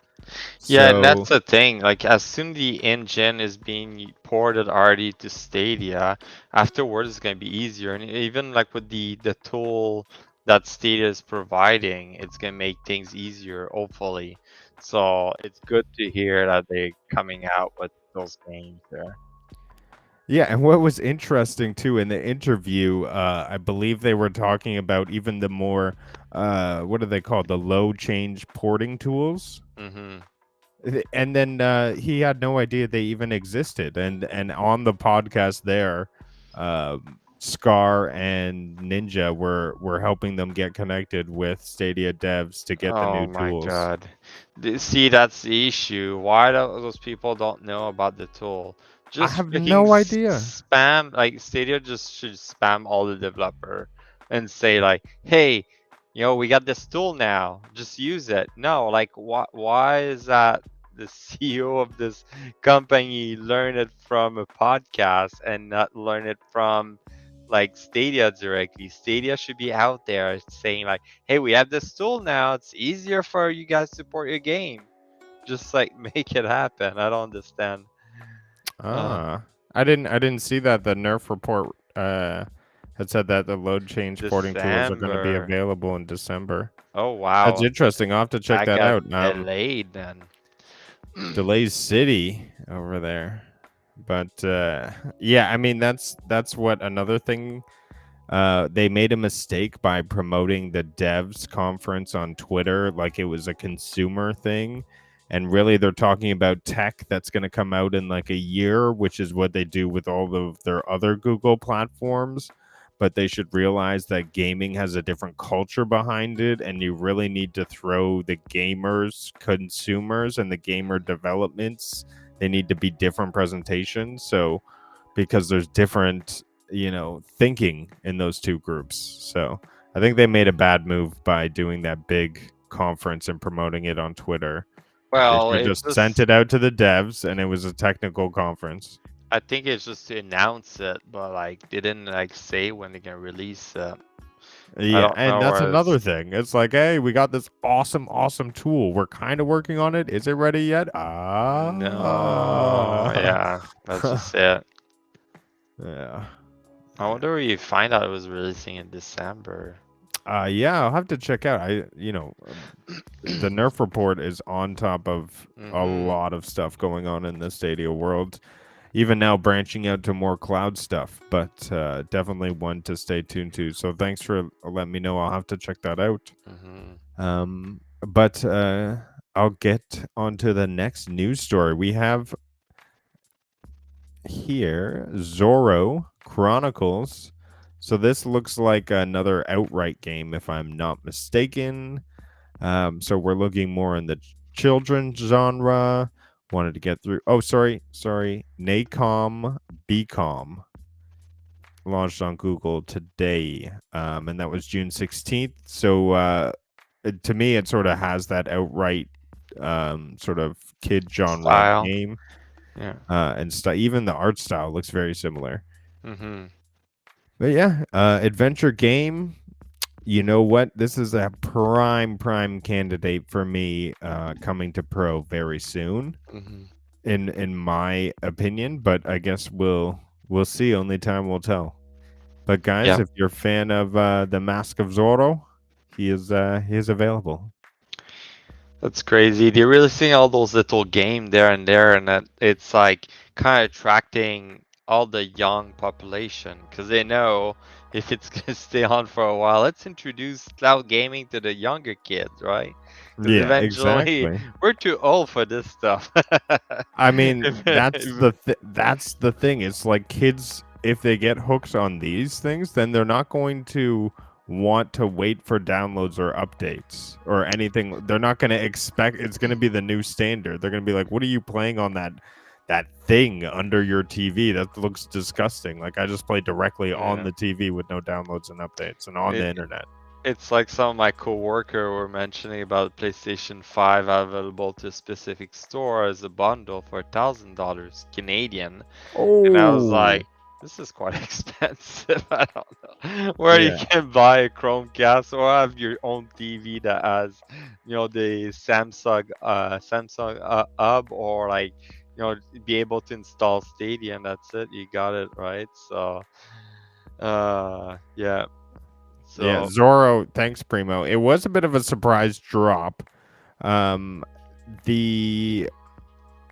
Yeah, and So that's the thing. Like, as soon the engine is being ported already to Stadia, afterwards it's gonna be easier. And even like with the tool that Stadia is providing, it's gonna make things easier, hopefully. So it's good to hear that they're coming out with those games there. yeah, and what was interesting too in the interview, I believe they were talking about even the more, what are they called, the load change porting tools. And then he had no idea they even existed. And on the podcast there, Scar and Ninja were helping them get connected with Stadia devs to get the Oh new my tools. god. See, that's the issue. Why those people don't know about the tool? I Just have freaking no idea. spam, like Stadia just should spam all the developer and say like, hey, we got this tool now, just use it. No, like why is that the CEO of this company learn it from a podcast and not learn it from like Stadia directly? Stadia should be out there saying like, hey, we have this tool now, it's easier for you guys to port your game. Just like make it happen. I don't understand. I didn't see that the Nerf report had said that the load change porting tools are going to be December. available in December. Oh That's wow. interesting. I'll have to check I that got out. delayed then. Delays City over there. But yeah, I mean that's what another thing. They made a mistake by promoting the devs conference on Twitter like it was a consumer thing. And really, they're talking about tech that's going to come out in like a year, which is what they do with all of their other Google platforms. But they should realize that gaming has a different culture behind it, and you really need to throw the gamers, consumers, and the gamer developments. They need to be different presentations. So, because there's different thinking in those two groups. So I think they made a bad move by doing that big conference and promoting it on Twitter. They Well, should it's just sent it out to the devs, and it was a technical conference. I think it's just to announce it, but like they didn't like say when they can release it. I Yeah, don't and know that's where another thing. It's like, hey, we got this awesome tool. We're kind of working on it. Is it ready yet? No, yeah, that's just it. Yeah. I wonder where you find out it was releasing in December. Yeah, I'll have to check out. The Nerf report is on top of a lot of stuff going on in the Stadia world. even now branching out to more cloud stuff, but definitely one to stay tuned to. So thanks for letting me know. I'll have to check that out. But I'll get on to the next news story. We have here Zoro Chronicles. So this looks like another outright game, if I'm not mistaken. So we're looking more in the children's genre. Wanted to get through. Oh, sorry. Nacom Bcom launched on Google today, and that was June 16th. So to me, it sort of has that outright sort of kid genre Style. game. Yeah. And even the art style looks very similar. Mm-hmm. But yeah, adventure game. You know what? This is a prime candidate for me coming to pro very soon, Mm-hmm. in my opinion. But I guess we'll see. Only time will tell. But guys, Yeah. if you're a fan of the Mask of Zoro, he is available. That's crazy. They're releasing all those little game there and there, and that it's like kind of attracting all the young population because they know if it's gonna stay on for a while, let's introduce cloud gaming to the younger kids, right? Because Yeah, eventually exactly. we're too old for this stuff. I mean, If- that's the thing. It's like kids, if they get hooked on these things, then they're not going to want to wait for downloads or updates or anything. They're not going to expect it's going to be the new standard. They're going to be like, "What are you playing on that thing under your TV? That looks disgusting." Like I just play directly on yeah. the TV with no downloads and updates and on the It, internet. it's like some of my coworker were mentioning about PlayStation 5 available to a specific store as a bundle for $1,000 Canadian. And I was Oh, like, this is quite expensive. I don't know. Where you yeah. can buy a Chromecast or have your own TV that has, the Samsung hub, or like, be able to install Stadia, and that's it. You got it, right? So, yeah. Yeah, So, Zoro, thanks, Primo. It was a bit of a surprise drop. Um, the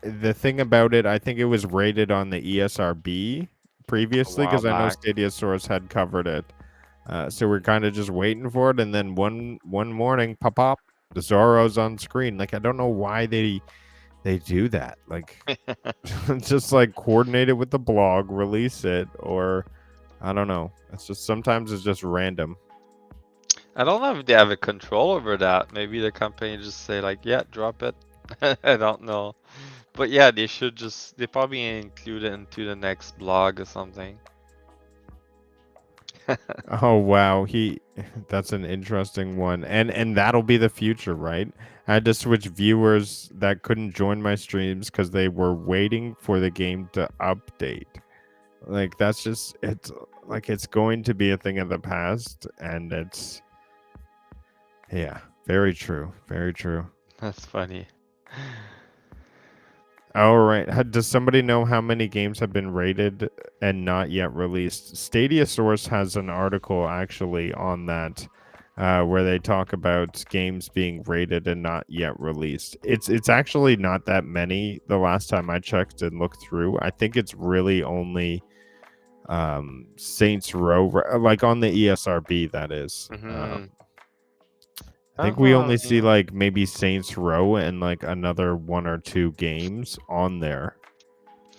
thing about it, I think it was rated on the ESRB a previously while because I know back. Stadia Source had covered it. So we're kind of just waiting for it, and then one morning, pop, the Zoro's on screen. Like I don't know why they do that. Like just like coordinate it with the blog, release it, or I don't know. It's just sometimes it's just random. I don't know if they have a control over that. Maybe the company just say like, yeah, drop it. I don't know. But yeah, they probably include it into the next blog or something. Oh wow, that's an interesting one. And that'll be the future, right? I had to switch viewers that couldn't join my streams cuz they were waiting for the game to update. Like that's just it's like it's going to be a thing of the past and it's yeah, very true. Very true. That's funny. All right. Does somebody know how many games have been rated and not yet released? Stadia Source has an article actually on that, where they talk about games being rated and not yet released. It's actually not that many. The last time I checked and looked through, I think it's really only Saints Row, like on the ESRB. That is. Mm-hmm. I think we only see Yeah. like maybe Saints Row and like another one or two games on there.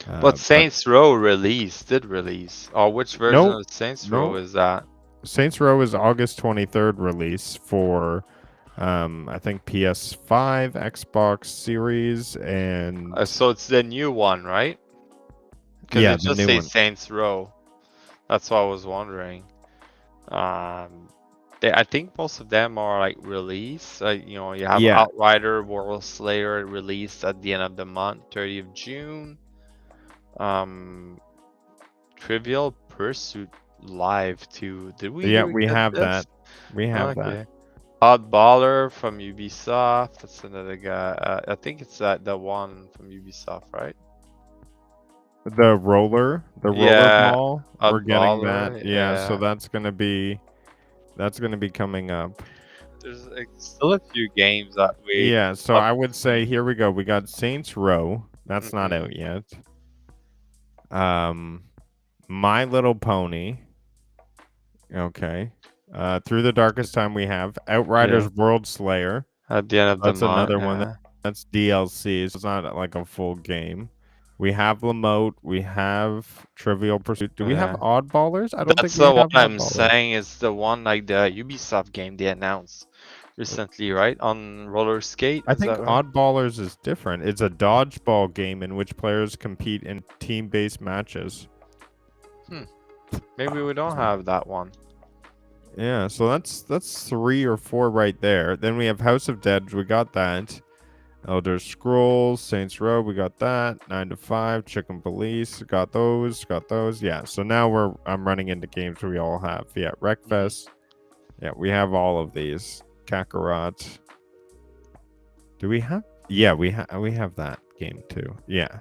But But Saints Row did release. Or which version no, of Saints Row no. is that? Saints Row is August 23rd release for, I think PS5, Xbox Series, and So it's the new one, right? Because yeah, it the just new says one. Saints Row. That's what I was wondering. Um, I think most of them are like release. You have Yeah, Outrider, World Slayer released at the end of the month, 30th of June. Um, Trivial Pursuit Live 2. Did we yeah, hear we get have this? that. We have that. Okay. Oddballer from Ubisoft. That's another guy. I think it's the one from Ubisoft, right? The roller Yeah, ball, we're getting that. Oddballer. Yeah, so Yeah. that's gonna be coming up. There's like, still a few games that we Yeah, so up. I would say here we go. We got Saints Row. That's not Mhm. out yet. My Little Pony. Okay. Through the Darkest Time we have Outriders Yeah. World Slayer. At the end of the That's month. another one Yeah. that's DLC, so it's not like a full game. We have Lamote. We have Trivial Pursuit. Do we have Yeah. Oddballers? I don't think That's we the one have I'm Oddballers. saying is the one like the Ubisoft game they announced recently, right? On roller skate, I is think that right? Oddballers is different. It's a dodgeball game in which players compete in team-based matches. Maybe we don't have that one. Yeah, so that's 3 or 4 right there. Then we have House of Dead. We got that. Elder Scrolls, Saints Row, we got that. 9 to 5, Chicken Police, got those, Yeah, so now I'm running into games we all have. Yeah, Wreckfest. Yeah, we have all of these. Kakarot. Do we have? Yeah, we have that game too. Yeah.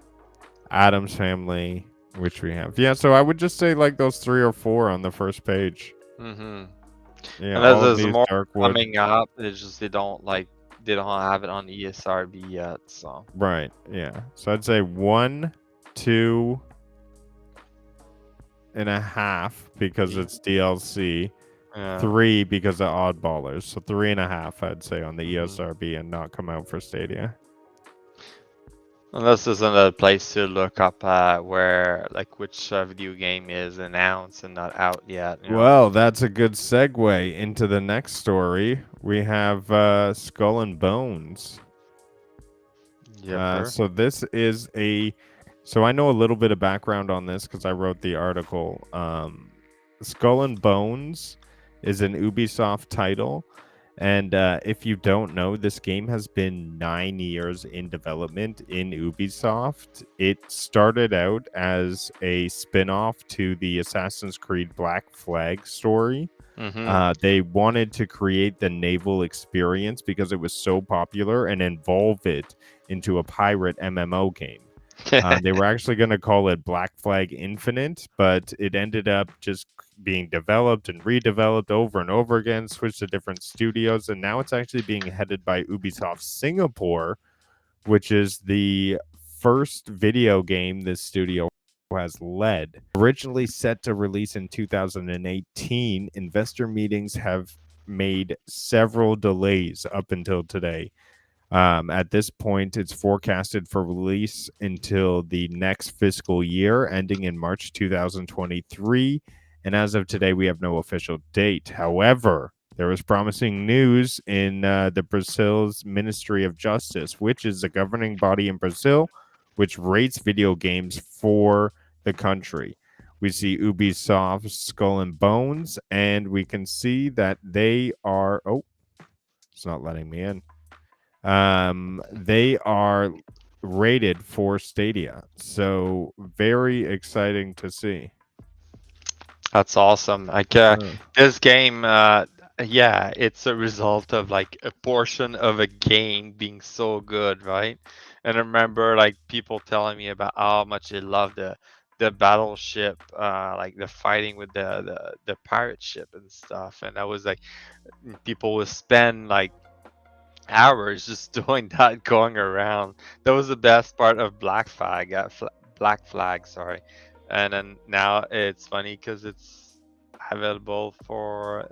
Adam's Family, which we have. Yeah, so I would just say like those 3 or 4 on the first page. Mm-hmm. Yeah, And all of there's these more Darkwood. coming up. It's just they don't have it on ESRB yet. So Right. Yeah. So I'd say 1, 2 and a half because it's DLC. yeah. 3 because of Oddballers. So 3.5, I'd say, on the Mhm. ESRB and not come out for Stadia. And this isn't a place to look up where which video game is announced and not out yet. You know? Well, that's a good segue into the next story. We have Skull and Bones. Yep. So this is so I know a little bit of background on this because I wrote the article. Skull and Bones is an Ubisoft title. And if you don't know, this game has been 9 years in development in Ubisoft. It started out as a spin-off to the Assassin's Creed Black Flag story. They wanted to create the naval experience because it was so popular and evolve it into a pirate MMO game. They were actually going to call it Black Flag Infinite, but it ended up just being developed and redeveloped over and over again, switched to different studios, and now it's actually being headed by Ubisoft Singapore, which is the first video game this studio has led. Originally set to release in 2018, investor meetings have made several delays up until today. At this point, it's forecasted for release until the next fiscal year, ending in March 2023. And as of today, we have no official date. However, there was promising news in the Brazil's Ministry of Justice, which is the governing body in Brazil, which rates video games for the country. We see Ubisoft's Skull and Bones, and we can see that they are. Oh, it's not letting me in. They are rated for Stadia, so very exciting to see. That's awesome. This game, yeah, it's a result of a portion of a game being so good, right? And I remember people telling me about how much they love the battleship, the fighting with the pirate ship and stuff. And I was people would spend hours just doing that, going around. That was the best part of Black Flag. Black Flag, sorry. And then now it's funny because it's available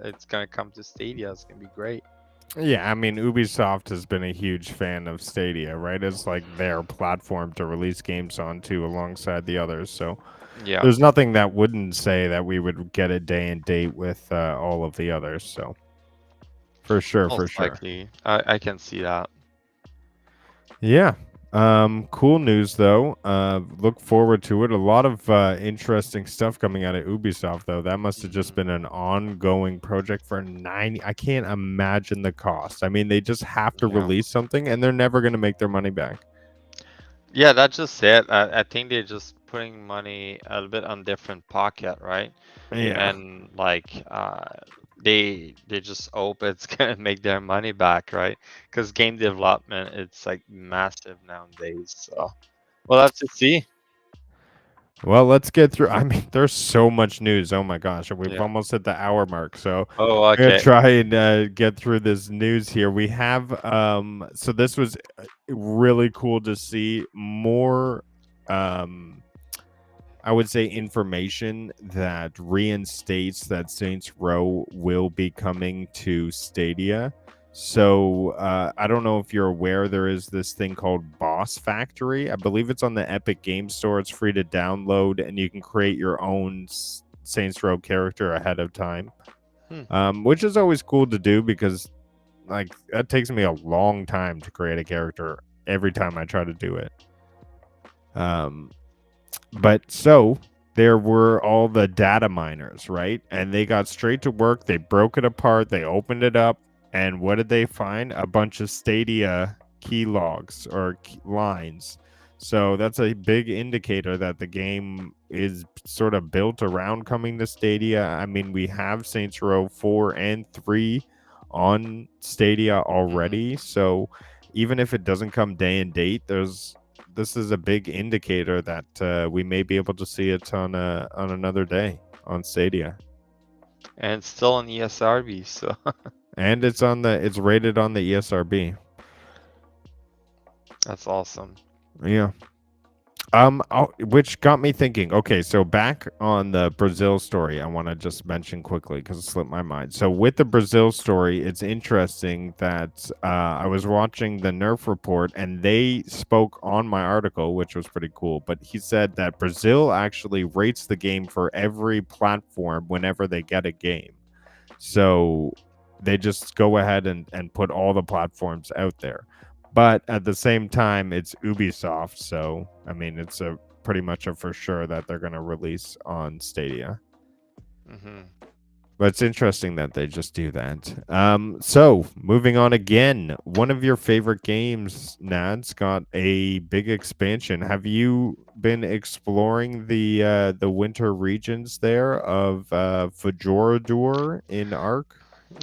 it's gonna come to Stadia. It's gonna be great. Yeah, I mean, Ubisoft has been a huge fan of Stadia, right? It's like their platform to release games onto alongside the others. So Yeah, there's nothing that wouldn't say that we would get a day and date with all of the others. So for sure, for most sure. likely. I can see that. Yeah. Cool news though. Look forward to it. A lot of interesting stuff coming out of Ubisoft though. That must have just been an ongoing project for 9. I can't imagine the cost. I mean, they just have to Yeah. release something and they're never going to make their money back. Yeah, that's just it. I think they're just putting money a little bit on different pocket, right? Yeah. And they just hope it's gonna make their money back, right? Because game development it's massive nowadays. So well, that's to see. Well, let's get through. I mean, there's so much news. Oh my gosh, and we've Yeah. almost hit the hour mark. So Oh, I'm gonna okay. try and get through this news here. We have so this was really cool to see more I would say, information that reinstates that Saints Row will be coming to Stadia. So I don't know if you're aware, there is this thing called Boss Factory. I believe it's on the Epic Game Store. It's free to download, and you can create your own Saints Row character ahead of time, Hmm. which is always cool to do because, like, that takes me a long time to create a character every time I try to do it. But so there were all the data miners, right? And they got straight to work. They broke it apart. They opened it up. And what did they find? A bunch of Stadia key logs or lines. So that's a big indicator that the game is sort of built around coming to Stadia. I mean, we have Saints Row 4 and 3 on Stadia already. So even if it doesn't come day and date, this is a big indicator that we may be able to see it on another day on Stadia. And it's still on ESRB, so And it's rated on the ESRB. that's awesome. Yeah. Which got me thinking. Okay, so back on the Brazil story, I want to just mention quickly because it slipped my mind. So with the Brazil story, it's interesting that I was watching the Nerf report and they spoke on my article, which was pretty cool. But he said that Brazil actually rates the game for every platform whenever they get a game. So they just go ahead and put all the platforms out there. But at the same time, it's Ubisoft, so I mean, it's a pretty much a for sure that they're going to release on Stadia. Mm-hmm. But it's interesting that they just do that. So moving on again, one of your favorite games, Nads, got a big expansion. Have you been exploring the winter regions there of Fajorador in Ark?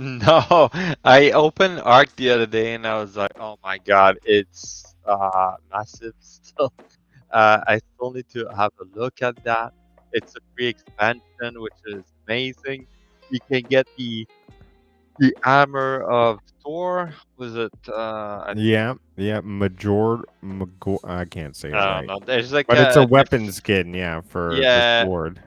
No, I opened Arc the other day and I was like, oh my god, it's massive still. I still need to have a look at that. It's a free expansion, which is amazing. You can get the armor of Thor. Was it? Yeah, yeah, I can't say it I don't right. know. There's like But it's a a weapon skin, yeah, for the yeah. sword.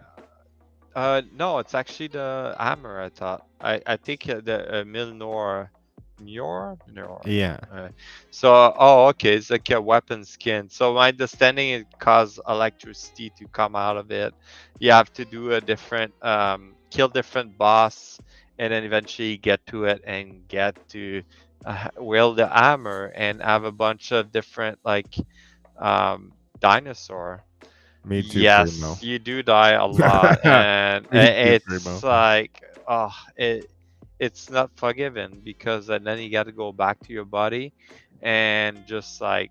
No, it's actually the hammer. I thought. I think the Milnor, Mjor. Yeah. So okay, it's like a weapon skin. So my understanding it causes electricity to come out of it. You have to do a different kill different boss, and then eventually get to it and get to wield the hammer and have a bunch of different like dinosaur. Me too, Yes, Primo. you do die a lot, and Me too, it's Primo. like, oh, it's not forgiven because then you got to go back to your body, and just like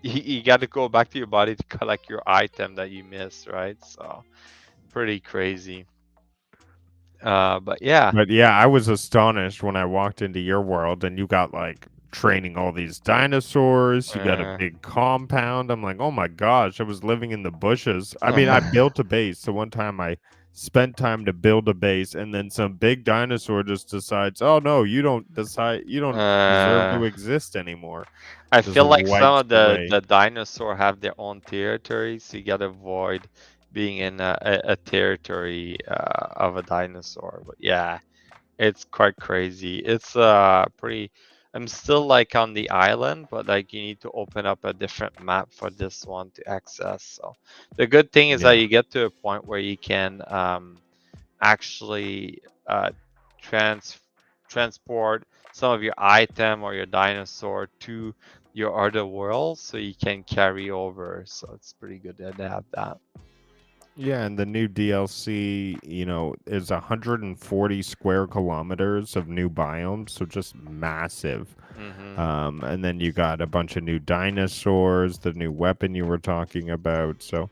you got to go back to your body to collect your item that you missed, right? So pretty crazy. But yeah, But yeah, I was astonished when I walked into your world and you got like training all these dinosaurs. You got a uh, big compound. I'm like, oh my gosh, I was living in the bushes. I mean, I built a base. So one time I spent time to build a base, and then some big dinosaur just decides, oh no, you don't deserve uh, to exist anymore. I Just feel like some wipes of away. the dinosaur have their own territory, so you gotta avoid being in a territory of a dinosaur. But yeah, it's quite crazy. It's pretty. I'm still like on the island, but like you need to open up a different map for this one to access. So the good thing is that Yeah. you get to a point where you can actually trans transport some of your item or your dinosaur to your other world, so you can carry over. So it's pretty good that they have that. Yeah, and the new DLC, is 140 square kilometers of new biomes, so just massive. Mm-hmm. And then you got a bunch of new dinosaurs, the new weapon you were talking about. So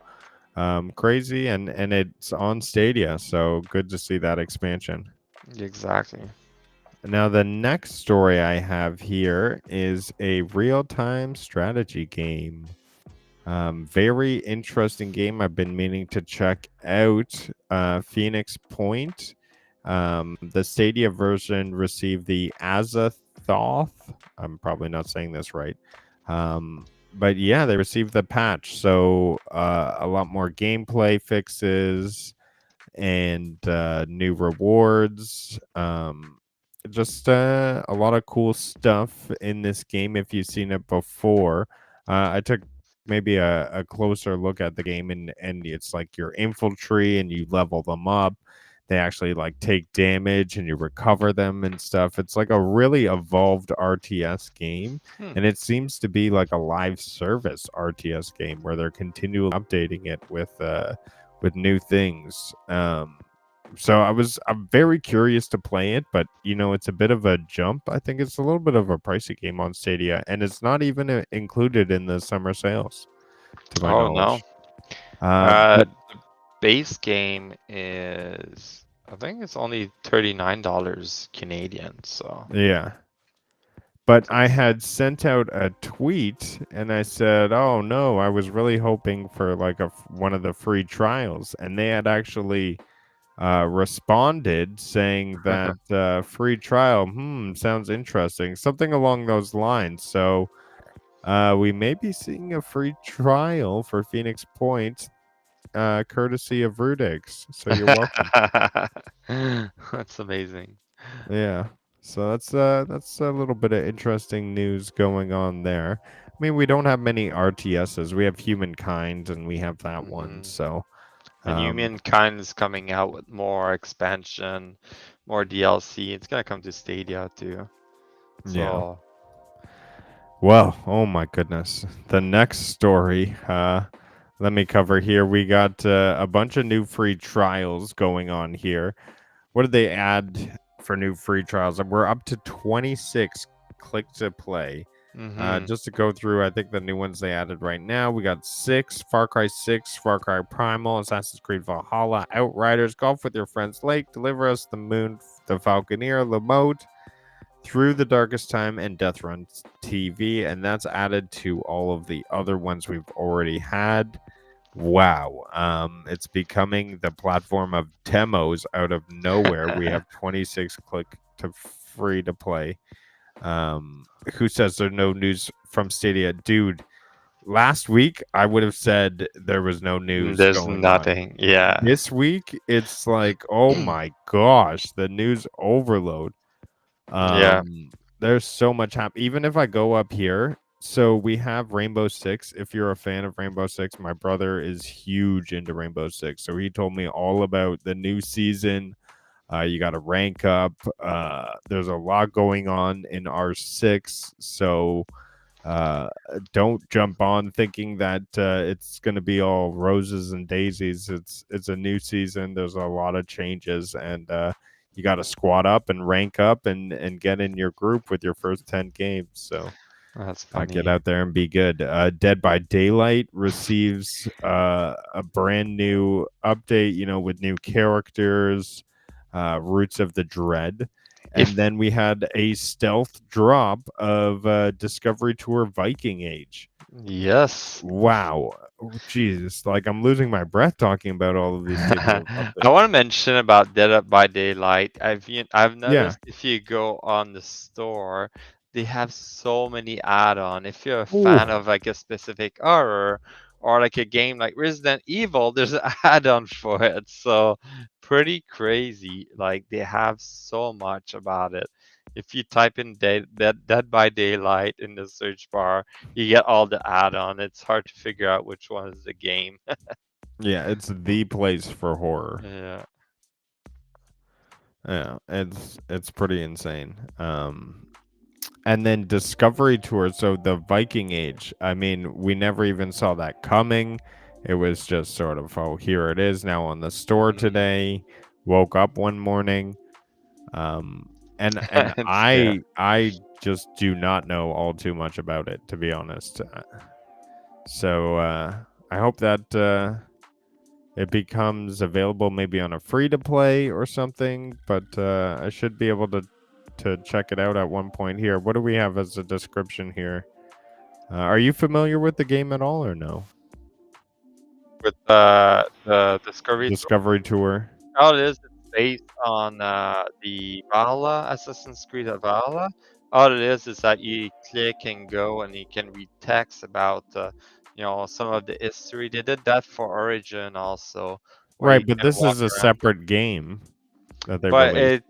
crazy, and it's on Stadia, so good to see that expansion. Exactly. Now, the next story I have here is a real-time strategy game. Very interesting game. I've been meaning to check out. Phoenix Point. The Stadia version received the Azathoth. I'm probably not saying this right. but yeah, they received the patch, so a lot more gameplay fixes and new rewards. Just a lot of cool stuff in this game if you've seen it before. I took maybe a closer look at the game, and it's like you're infantry and you level them up. They actually like take damage and you recover them and stuff. It's like a really evolved RTS game, Hmm. and it seems to be like a live service RTS game where they're continually updating it with new things. So I'm very curious to play it, but it's a bit of a jump. I think it's a little bit of a pricey game on Stadia, and it's not even included in the summer sales, to my Oh no. knowledge. But The base game is, I think it's only $39 Canadian. So yeah, but I that's had sent out a tweet and I said, "Oh no, I was really hoping for like one of the free trials," and they had actually responded saying that free trial, sounds interesting, something along those lines. So we may be seeing a free trial for Phoenix Point, courtesy of Rudix. So you're welcome. that's amazing. Yeah. So that's a little bit of interesting news going on there. I mean, we don't have many RTSs. We have Humankind, and we have that one. Hmm. So And um, Humankind is coming out with more expansion, more DLC. It's gonna come to Stadia too. yeah. So Well, oh my goodness. The next story, let me cover here. We got a bunch of new free trials going on here. What did they add for new free trials? We're up to 26 click to play. hmm Just to go through, I think the new ones they added right now, we got 6, Far Cry 6, Far Cry Primal, Assassin's Creed Valhalla, Outriders, Golf with Your Friends Lake, Deliver Us the Moon, The Falconeer, Lamote, Through the Darkest Time, and Death Run TV, and that's added to all of the other ones we've already had. Wow. It's becoming the platform of demos out of nowhere. We have 26 click to free to play. Who says there's no news from Stadia? Dude, last week I would have said there was no news there's going on. nothing. Yeah. This week it's like, oh my gosh, the news overload. Yeah. There's so much even if I go up here, so we have Rainbow Six. If you're a fan of Rainbow Six, my brother is huge into Rainbow Six, so he told me all about the new season. You got to rank up. There's a lot going on in R6, so don't jump on thinking that it's going to be all roses and daisies. It's a new season. There's a lot of changes, and you got to squat up and rank up and get in your group with your first 10 games. So That's get funny. out there and be good. Dead by Daylight receives a brand new update, with new characters, Roots of the Dread. And If then we had a stealth drop of Discovery Tour Viking Age. yes. Wow. Jesus. Like, I'm losing my breath talking about all of these types of I want to updates. mention about Dead by Daylight. I've Yeah. noticed if you go on the store, they have so many add-on. If you're a fan Ooh. of like a specific horror or like a game like Resident Evil, there's an add-on for it. So pretty crazy. Like they have so much about it. If you type in Dead by Daylight in the search bar, you get all the add-on. It's hard to figure out which one is the game. Yeah, it's the place for horror. Yeah. Yeah, it's pretty insane. And then Discovery Tour, so the Viking Age. I mean, we never even saw that coming. It was just sort of, oh, here it is now on the store Mhm. today. Woke up one morning, and Yeah. I just do not know all too much about it, to be honest. So I hope that it becomes available maybe on a free to play or something, but I should be able to check it out at one point here. What do we have as a description here? Are you familiar with the game at all or no? With the Discovery Tour. Discovery Tour. How it is, it's based on the Valhalla, Assassin's Creed Valhalla. All it is that you click and go, and you can read text about, some of the history. They did that for Origin also, where Right, you but can this walk is a around. separate game that they But released.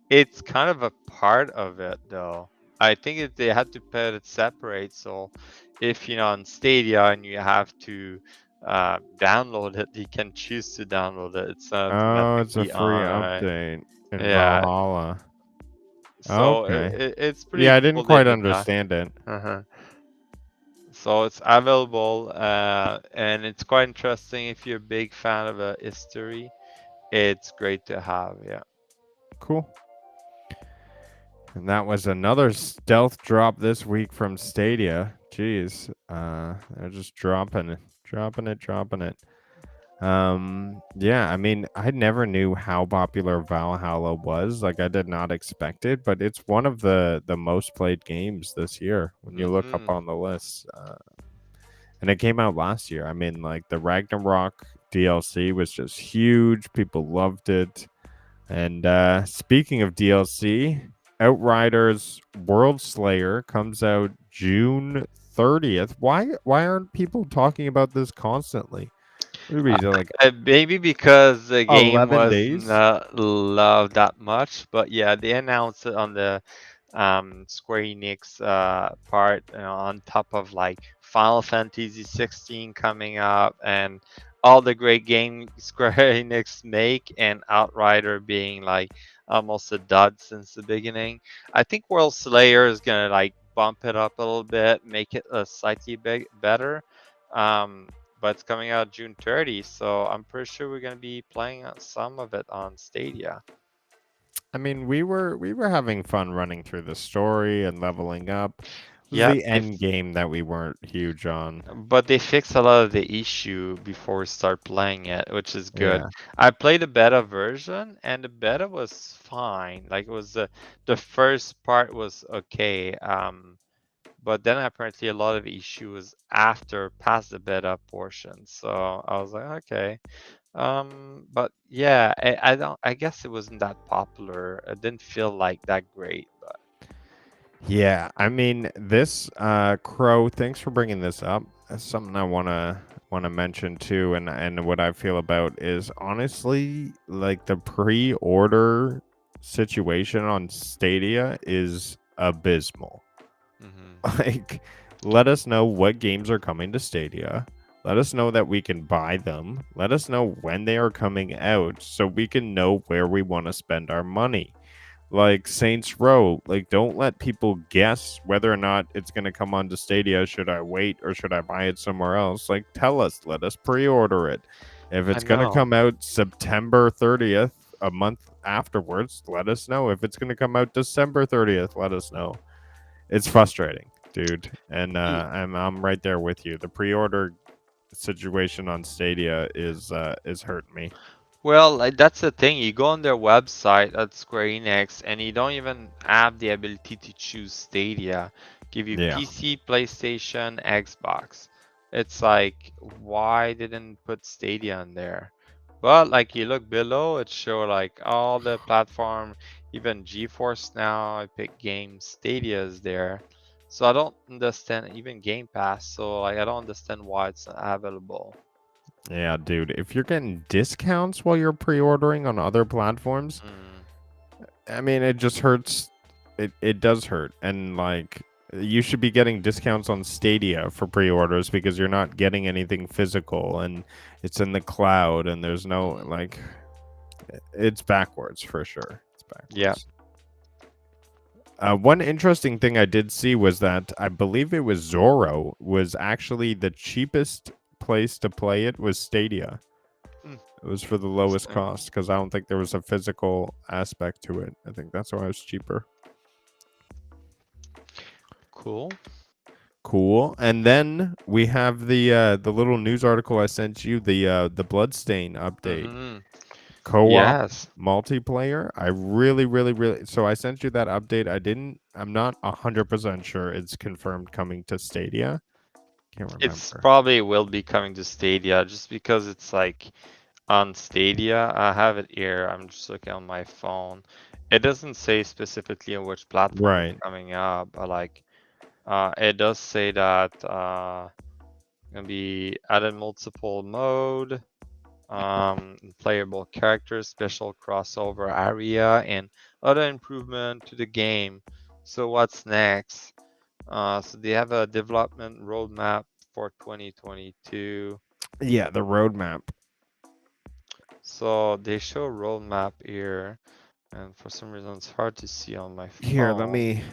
it's kind of a part of it, though. I think they had to put it separate. So if you're on Stadia and you have to download it, you can choose to download it. It's not Oh, it's a automatically free on, right? update in Yeah. Valhalla. So Okay. it's pretty Yeah, I didn't cool they quite did that. understand it. Uh-huh. So it's available, and it's quite interesting if you're a big fan of a history. It's great to have. Yeah. Cool. And that was another stealth drop this week from Stadia. Jeez. They're just dropping it, dropping it, dropping it. Yeah, I mean, I never knew how popular Valhalla was. Like, I did not expect it, but it's one of the most played games this year when you look up Mm-hmm. on the list. And it came out last year. I mean, like, the Ragnarok DLC was just huge. People loved it. And speaking of DLC, Outriders World Slayer comes out June 30th. Why aren't people talking about this constantly? What are we, like Maybe because the game 11 was days? not loved that much, but yeah, they announced it on the Square Enix part, on top of like Final Fantasy 16 coming up and all the great games Square Enix make, and Outrider being like almost a dud since the beginning. I think World Slayer is gonna like bump it up a little bit, make it a slightly better. But it's coming out June 30th, so I'm pretty sure we're gonna be playing some of it on Stadia. I mean, we were having fun running through the story and leveling up. It was Yep, the end game that we weren't huge on. but they fixed a lot of the issue before we start playing it, which is good. Yeah. I played the beta version, and the beta was fine. Like, it was the first part was okay. But then apparently a lot of issue was after past the beta portion. So I was like, okay. But yeah, I don't. I guess it wasn't that popular. It didn't feel like that great. But Yeah, I mean, this Crow, thanks for bringing this up. That's something I want to mention too, and what I feel about is honestly like the pre-order situation on Stadia is abysmal. hmm Like, let us know what games are coming to Stadia. Let us know that we can buy them. Let us know when they are coming out so we can know where we want to spend our money. Like Saints Row, like don't let people guess whether or not it's going to come onto Stadia. Should I wait or should I buy it somewhere else? Like tell us, let us pre-order it. If I it's going to know. come out September 30th, a month afterwards, let us know. If it's going to come out December 30th, let us know. It's frustrating, dude, and I'm right there with you. The pre-order situation on Stadia is hurting me. Well, like, that's the thing. You go on their website at Square Enix, and you don't even have the ability to choose Stadia. Give you Yeah. PC, PlayStation, Xbox. It's like, why didn't put Stadia in there? But like, you look below, it show like all the platform, even GeForce Now, Epic Games, Stadia is there. So I don't understand, even Game Pass. So like, I don't understand why it's not available. Yeah, dude. If you're getting discounts while you're pre-ordering on other platforms, Mm, I mean, it just hurts. It does hurt, and like you should be getting discounts on Stadia for pre-orders because you're not getting anything physical, and it's in the cloud, and there's no mm, like. It's backwards for sure. It's yeah. backwards. One interesting thing I did see was that I believe it was Zoro was actually the cheapest place to play it was Stadia. Mm, It was for the lowest interesting. cost because I don't think there was a physical aspect to it. I think that's why it was cheaper. Cool. Cool. And then we have the little news article I sent you, the Bloodstain update. Mm-hmm. Co-op Yes. multiplayer. I really so I sent you that update. I'm not 100% sure it's confirmed coming to Stadia. Can't It's remember. probably will be coming to Stadia just because it's like on Stadia. I have it here. I'm just looking on my phone. It doesn't say specifically on which platform it's Right. coming up, but like, it does say that gonna be added multiple mode, playable characters, special crossover area, and other improvement to the game. So what's next? So they have a development roadmap for 2022. Yeah, the roadmap. So they show roadmap here, and for some reason it's hard to see on my Here, phone. let me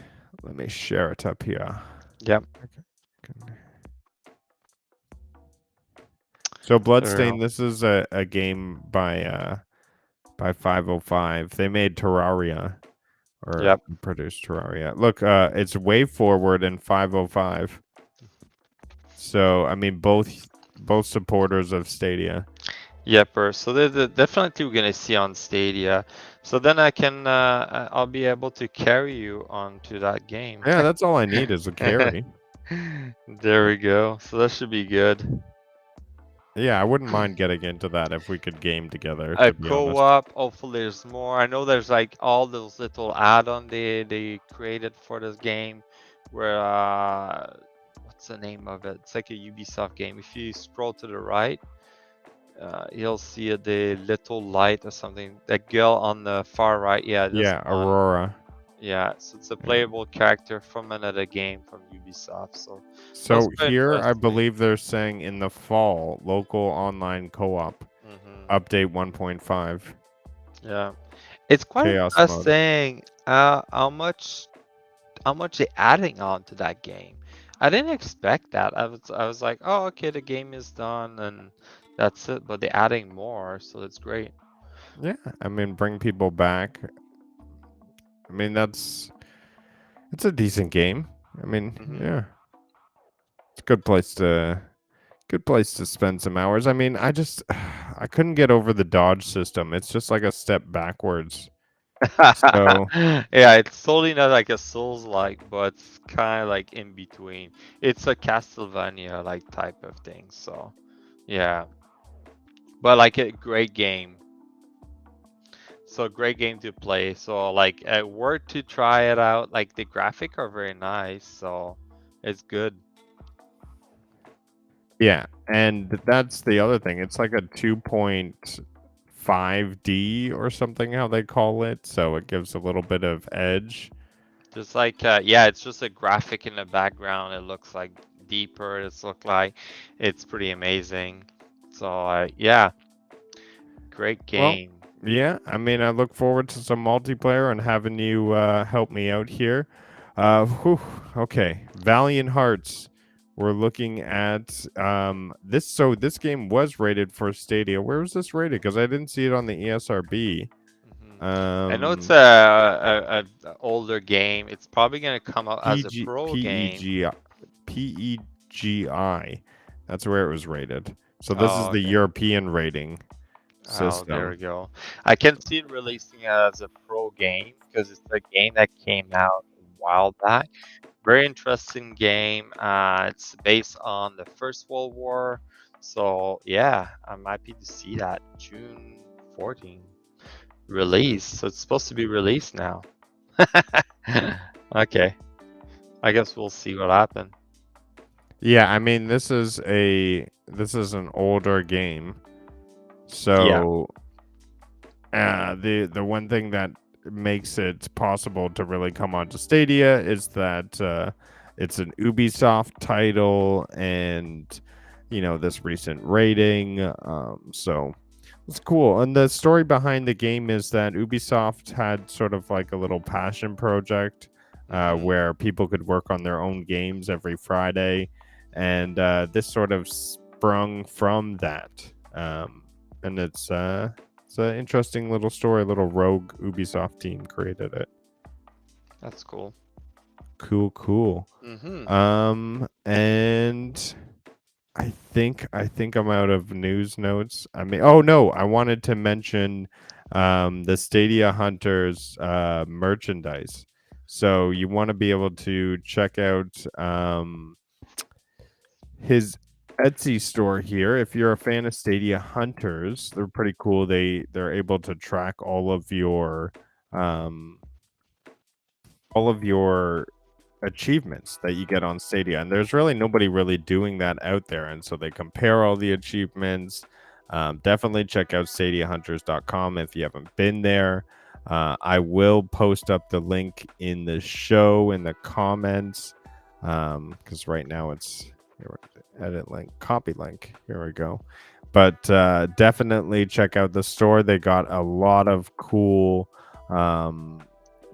share it up here. Yep, Okay. So there we go. Bloodstain, this is a game by 505. They made Terraria or Yep. produced Terraria. Look, it's Way Forward and 505. So I mean both supporters of Stadia. Yepper. So they're definitely we're gonna see on Stadia. So then I'll be able to carry you onto that game. Yeah, that's all I need is a carry. There we go. So that should be good. Yeah, I wouldn't mind getting into that if we could game together, A to be honest. co-op. Hopefully, there's more. I know there's like all those little add-on they created for this game, where what's the name of it? It's like a Ubisoft game. If you scroll to the right, you'll see the little light or something. That girl on the far right. Yeah, this Yeah, one. Aurora. Yeah, so it's a Yeah. playable character from another game from Ubisoft. So that's So quite here I interesting. believe they're saying in the fall, local online co-op update 1.5 Yeah, it's quite chaos mode. interesting. How much they adding on to that game. I didn't expect that. I was like, oh, okay, the game is done and that's it. But they're adding more, so that's great. Yeah, I mean bring people back. I mean it's a decent game. I mean, Hmm. yeah. It's a good place to spend some hours. I mean, I couldn't get over the dodge system. It's just like a step backwards. So, Yeah, it's totally not like a Souls-like, but it's kind of like in between. It's a Castlevania like type of thing. So, yeah, but like a great game. So great game to play. So like, worth to try it out. Like the graphic are very nice, so it's good. yeah, and that's the other thing. It's like a 2.5D or something how they call it, so it gives a little bit of edge. Just like, yeah, it's just a graphic in the background. It looks like deeper. It's pretty amazing. So yeah, great Well, game. yeah, I mean, I look forward to some multiplayer and having you help me out here. Whew, okay, Valiant Hearts. We're looking at this. So this game was rated for Stadia. Where was this rated? Because I didn't see it on the ESRB. Mhm. I know it's Um, a older game. It's probably gonna come out as a PG pro game. PEG PEGI. That's where it was rated. So this is Oh, the okay. European rating Oh, there system. we go. I can see it releasing as a pro game because it's a game that came out a while back. Very interesting game. It's based on the First World War. So yeah, I'm happy to see that June 14 release. So it's supposed to be released now. Okay, I guess we'll see what happens. Yeah, I mean this is an older game. Yeah. So the one thing that makes it possible to really come onto Stadia is that it's an Ubisoft title and this recent rating. So it's cool. And the story behind the game is that Ubisoft had sort of like a little passion project Hmm. where people could work on their own games every Friday, and this sort of sprung from that. And it's an interesting little story. A little rogue Ubisoft team created it. That's cool. Cool. Hmm. And I think I'm out of news notes. I mean, oh no, I wanted to mention the Stadia Hunters merchandise. So you want to be able to check out his Etsy store here. If you're a fan of Stadia Hunters, they're pretty cool. They're able to track all of your all of your achievements that you get on Stadia, and there's really nobody really doing that out there, and so they compare all the achievements. Definitely check out stadiahunters.com if you haven't been there. I will post up the link in the show in the comments, because right now it's edit link, copy link. Here we go. But definitely check out the store. They got a lot of cool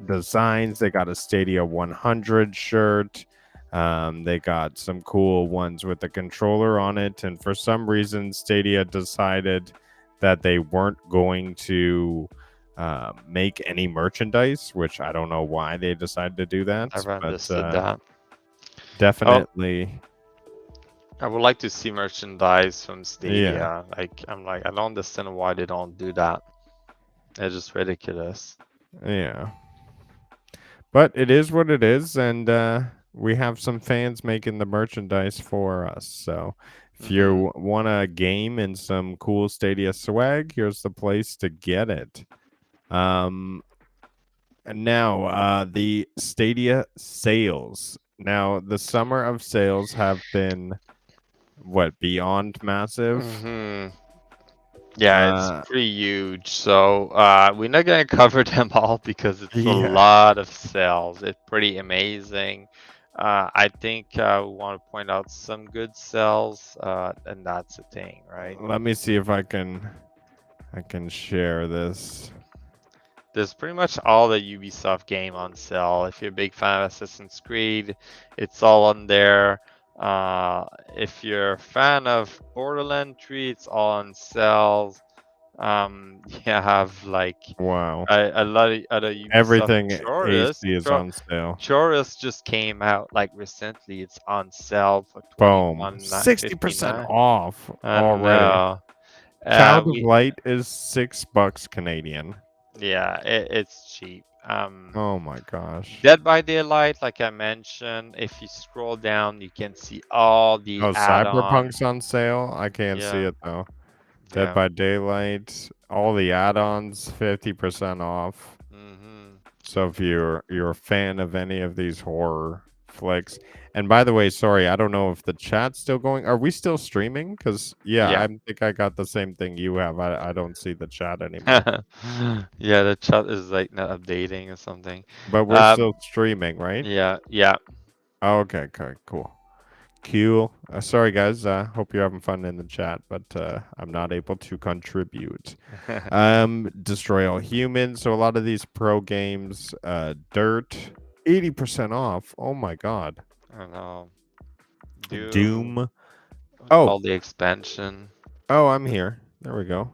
designs. They got a Stadia 100 shirt. They got some cool ones with the controller on it. And for some reason, Stadia decided that they weren't going to make any merchandise, which I don't know why they decided to do that. Never But understood that. definitely. I would like to see merchandise from Stadia. Yeah. I don't understand why they don't do that. It's just ridiculous. Yeah. But it is what it is, and we have some fans making the merchandise for us. So if you want a game and some cool Stadia swag, here's the place to get it. And now the Stadia sales. Now the summer of sales have been beyond massive. Yeah, it's pretty huge. So we're not gonna cover them all because it's a lot of sales. It's pretty amazing. I think we want to point out some good sales, and that's the thing, right? Let me see if I can share this. There's pretty much all the Ubisoft game on sale. If you're a big fan of Assassin's Creed, it's all on there. If you're a fan of Borderlands 3, it's all on sales. You have like wow, a lot of other Ubisoft. Everything Chorus, AC is on sale. Chorus just came out like recently. It's on sale for boom, 60% off already. Child of Light is $6 Canadian. Yeah, it's cheap. Oh my gosh. Dead by Daylight, like I mentioned, if you scroll down, you can see all the add-ons. Cyberpunk's on sale. I can't see it though. Dead by Daylight, all the add-ons, 50% off. So if you're a fan of any of these horror flicks, and by the way, sorry, I don't know if the chat's still going. Are we still streaming? Because I think I got the same thing you have. I don't see the chat anymore. Yeah, the chat is like not updating or something. But we're still streaming, right? Yeah. Oh, okay, cool. Sorry guys, hope you're having fun in the chat, but I'm not able to contribute. Destroy All Humans. So a lot of these pro games, Dirt, 80% off. Oh my god. I know. Doom. All the expansion. Oh, I'm here. There we go.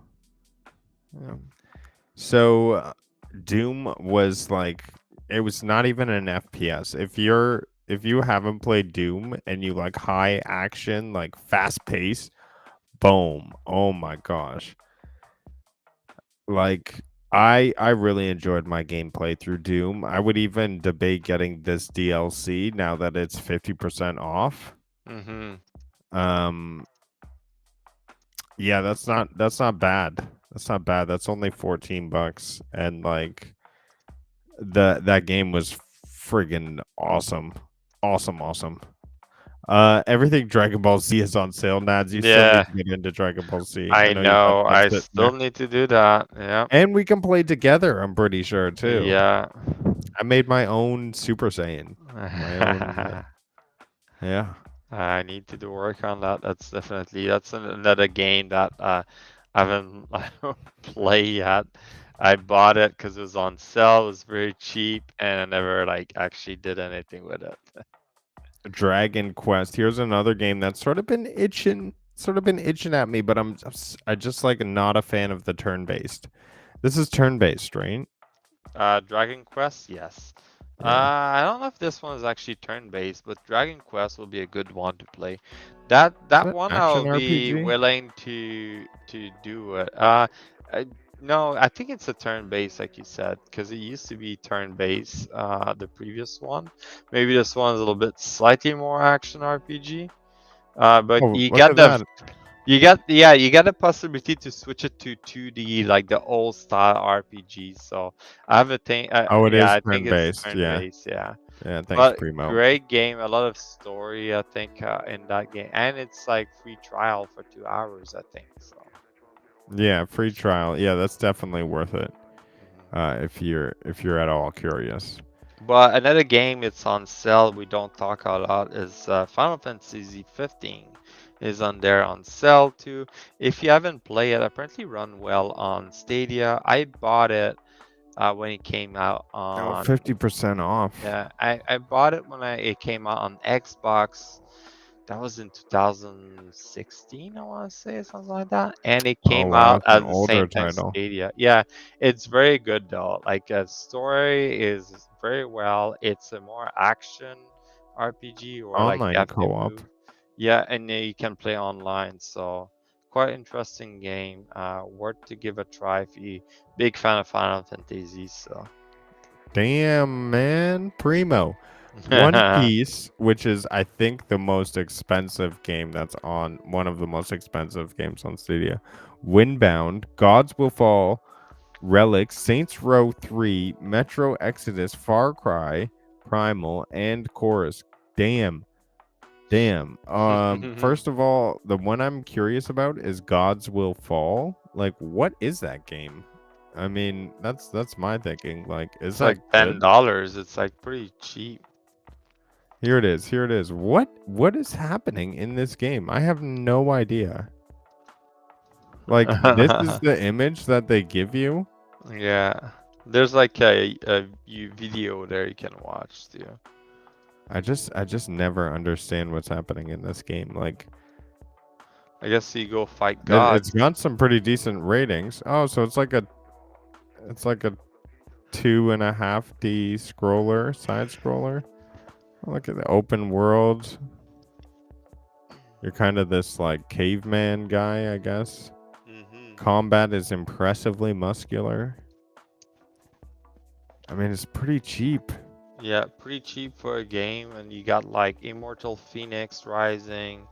So Doom was like, it was not even an FPS. If you haven't played Doom and you like high action, like fast pace, boom. Oh my gosh. Like I really enjoyed my gameplay through Doom. I would even debate getting this DLC now that it's 50% off. Yeah, that's not bad. That's not bad. That's only $14 and like that game was friggin' awesome. Awesome. Everything Dragon Ball Z is on sale. Nads, you still need to get into Dragon Ball Z. I know. I still need to do that. Yeah. And we can play together, I'm pretty sure, too. Yeah. I made my own Super Saiyan. My own, yeah. I need to do work on that. That's another game that I haven't played yet. I bought it because it was on sale. It was very cheap, and I never actually did anything with it. Dragon Quest. Here's another game that's sort of been itching at me, but I just like not a fan of the turn-based. This is turn-based, right? Dragon Quest, yes. I don't know if this one is actually turn-based, but Dragon Quest will be a good one to play. That one I'll be willing to do it. No, I think it's a turn-based, like you said, because it used to be turn-based, the previous one. Maybe this one's a little bit slightly more action RPG. But you get You got the possibility to switch it to 2D, like the old style RPG. So I have a thing. Oh, it Yeah, is I think it's turn-based. Yeah. turn-based. Yeah, Yeah. Thanks, but Primo. great game. A lot of story, I think, in that game, and it's like free trial for 2 hours, I think. So. Yeah, free trial. Yeah, that's definitely worth it. Mhm. If you're at all curious. But another game it's on sale we don't talk a lot is Final Fantasy 15 is on there on sale too. If you haven't played it, apparently run well on Stadia. I bought it when it came out Oh, on 50% off. yeah, I bought it when it came out on Xbox. That was in 2016, I want to say, something like that. And it Oh came wow, out it's an at the older same time title. Stadia. Yeah, it's very good though. Like, story is very well. It's a more action RPG or like you Online have to co-op. move. Yeah, and you can play online. So quite interesting game. Worth to give a try if you big fan of Final Fantasy. So. Damn, man. Primo. One Piece, which is I think the most expensive game that's on one of the most expensive games on Stadia. Windbound, Gods Will Fall, Relics, Saints Row 3, Metro Exodus, Far Cry, Primal, and Chorus. Damn. Damn. First of all, the one I'm curious about is Gods Will Fall. Like, what is that game? I mean, that's my thinking. Like, is It's like that good? $10. It's like pretty cheap. Here it is. Here it is. What is happening in this game? I have no idea. Like, this is the image that they give you. Yeah, there's like a video there you can watch too. I just never understand what's happening in this game. Like, I guess you go fight it's gods. got some pretty decent ratings. Oh, so it's like a 2.5D scroller, side scroller. Oh, look at the open world. You're kind of this like caveman guy, I guess. Hmm. Combat is impressively muscular. I mean, it's pretty cheap. Yeah, pretty cheap for a game, and you got like Immortal Phoenix Rising,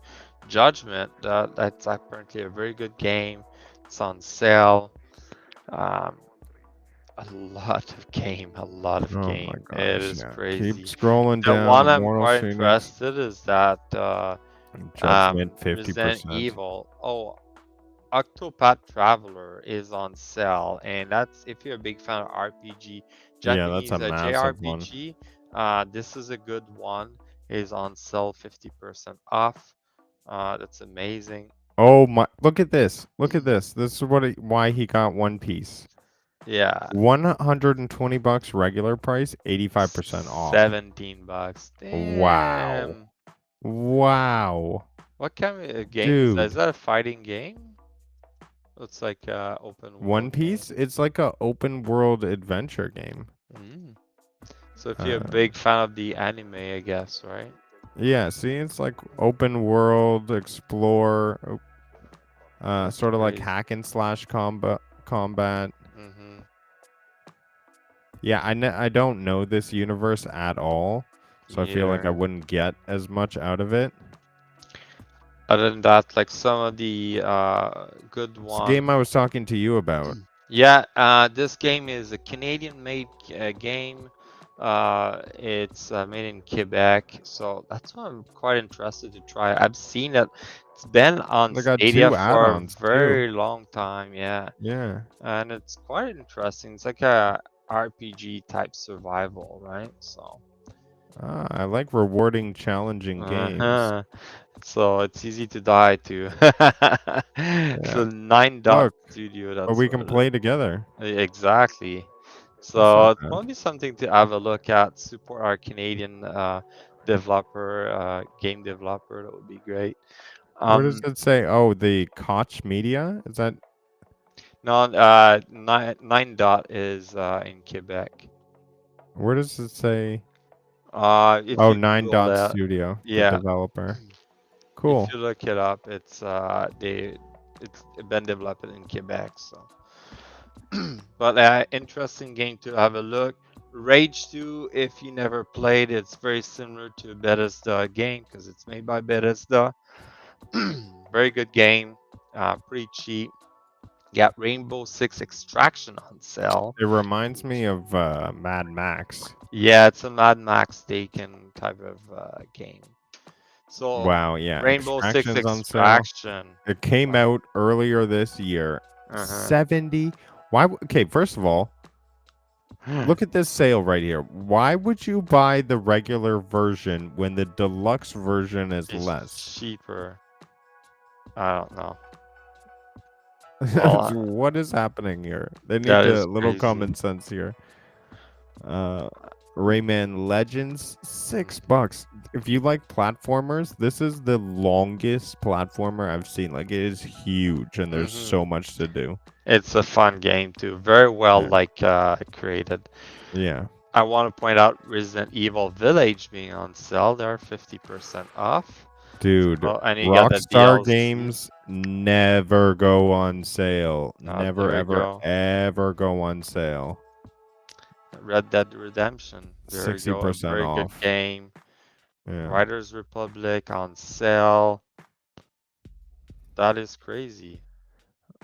Judgment. That's apparently a very good game. It's on sale. Um, a lot of game, a lot of Oh my game. It gosh, is yeah. Keep crazy. scrolling The down. one I'm Immortal quite Phoenix. interested is that Judgment Resident 50%. Evil. Oh, Octopath Traveler is on sale, and that's if you're a big fan of RPG, Yeah, that's a Japanese massive one. JRPG. This is a good one. Is on sale 50% off. That's amazing. Oh my! Look at this. Look at this. This is why he got One Piece. Yeah, $120 regular price, 85% off. $17. Wow. Damn. Wow. What kind of game is that? Is Dude. that a fighting game? Looks like open One world game. Piece, it's like a open world adventure game. Mm. So if you're a Uh, big fan of the anime, I guess, right? yeah, see, it's like open world, explore, That's sort of like crazy. hack and slash combat. Hmm. Yeah, I don't know this universe at all, so I feel like I Yeah. wouldn't get as much out of it. Other than that, like some of the good It's the one. game I was talking to you about. Yeah, this game is a Canadian-made game. It's made in Quebec, so that's why I'm quite interested to try. I've seen it. It's been on They got Stadia two for a add-ons too. very long time, yeah, Yeah. and it's quite interesting. It's like a RPG type survival, right? So. I like rewarding, challenging games. Uh-huh. So it's easy to die too. Yeah. So 9 Dot Look, Studio, but that's we what can it is. play together. Exactly. That's So not it bad. might be something to have a look at. Support our Canadian developer, game developer. That would be great. Where does Um, it say? Oh, the Koch Media? Is that no, nine Dot is in Quebec. where does it say? If Oh, you Nine Google Dot that, Studio, the yeah. developer. If Cool. you look it up, it's been developed in Quebec. So, but interesting game to have a look. Rage 2, if you never played, it's very similar to Bethesda game because it's made by Bethesda. Very good game. pretty cheap. Got Rainbow Six Extraction on sale. It reminds me of Mad Max. Yeah, it's a Mad Max Taken type of game. So Wow, yeah, Rainbow Six Extraction's on sale. Extraction. It came out earlier this year. Uh-huh. 70. Why? Okay, first of all, look at this sale right here. Why would you buy the regular version when the deluxe version is It's less? cheaper. I don't know. Well, What is happening here? They need that a is little crazy. common sense here. Rayman Legends, $6. If you like platformers, this is the longest platformer I've seen. Like, it is huge, and there's so much to do. It's a fun game too. Very well Yeah. created. Yeah. I want to point out Resident Evil Village being on sale. They're 50% off. Dude, And you got the Rockstar DLC. games never go on sale. Never, there we ever, go. ever go on sale. Red Dead Redemption. There we go. A 60% very off. good game. Yeah. Riders Republic on sale. That is crazy.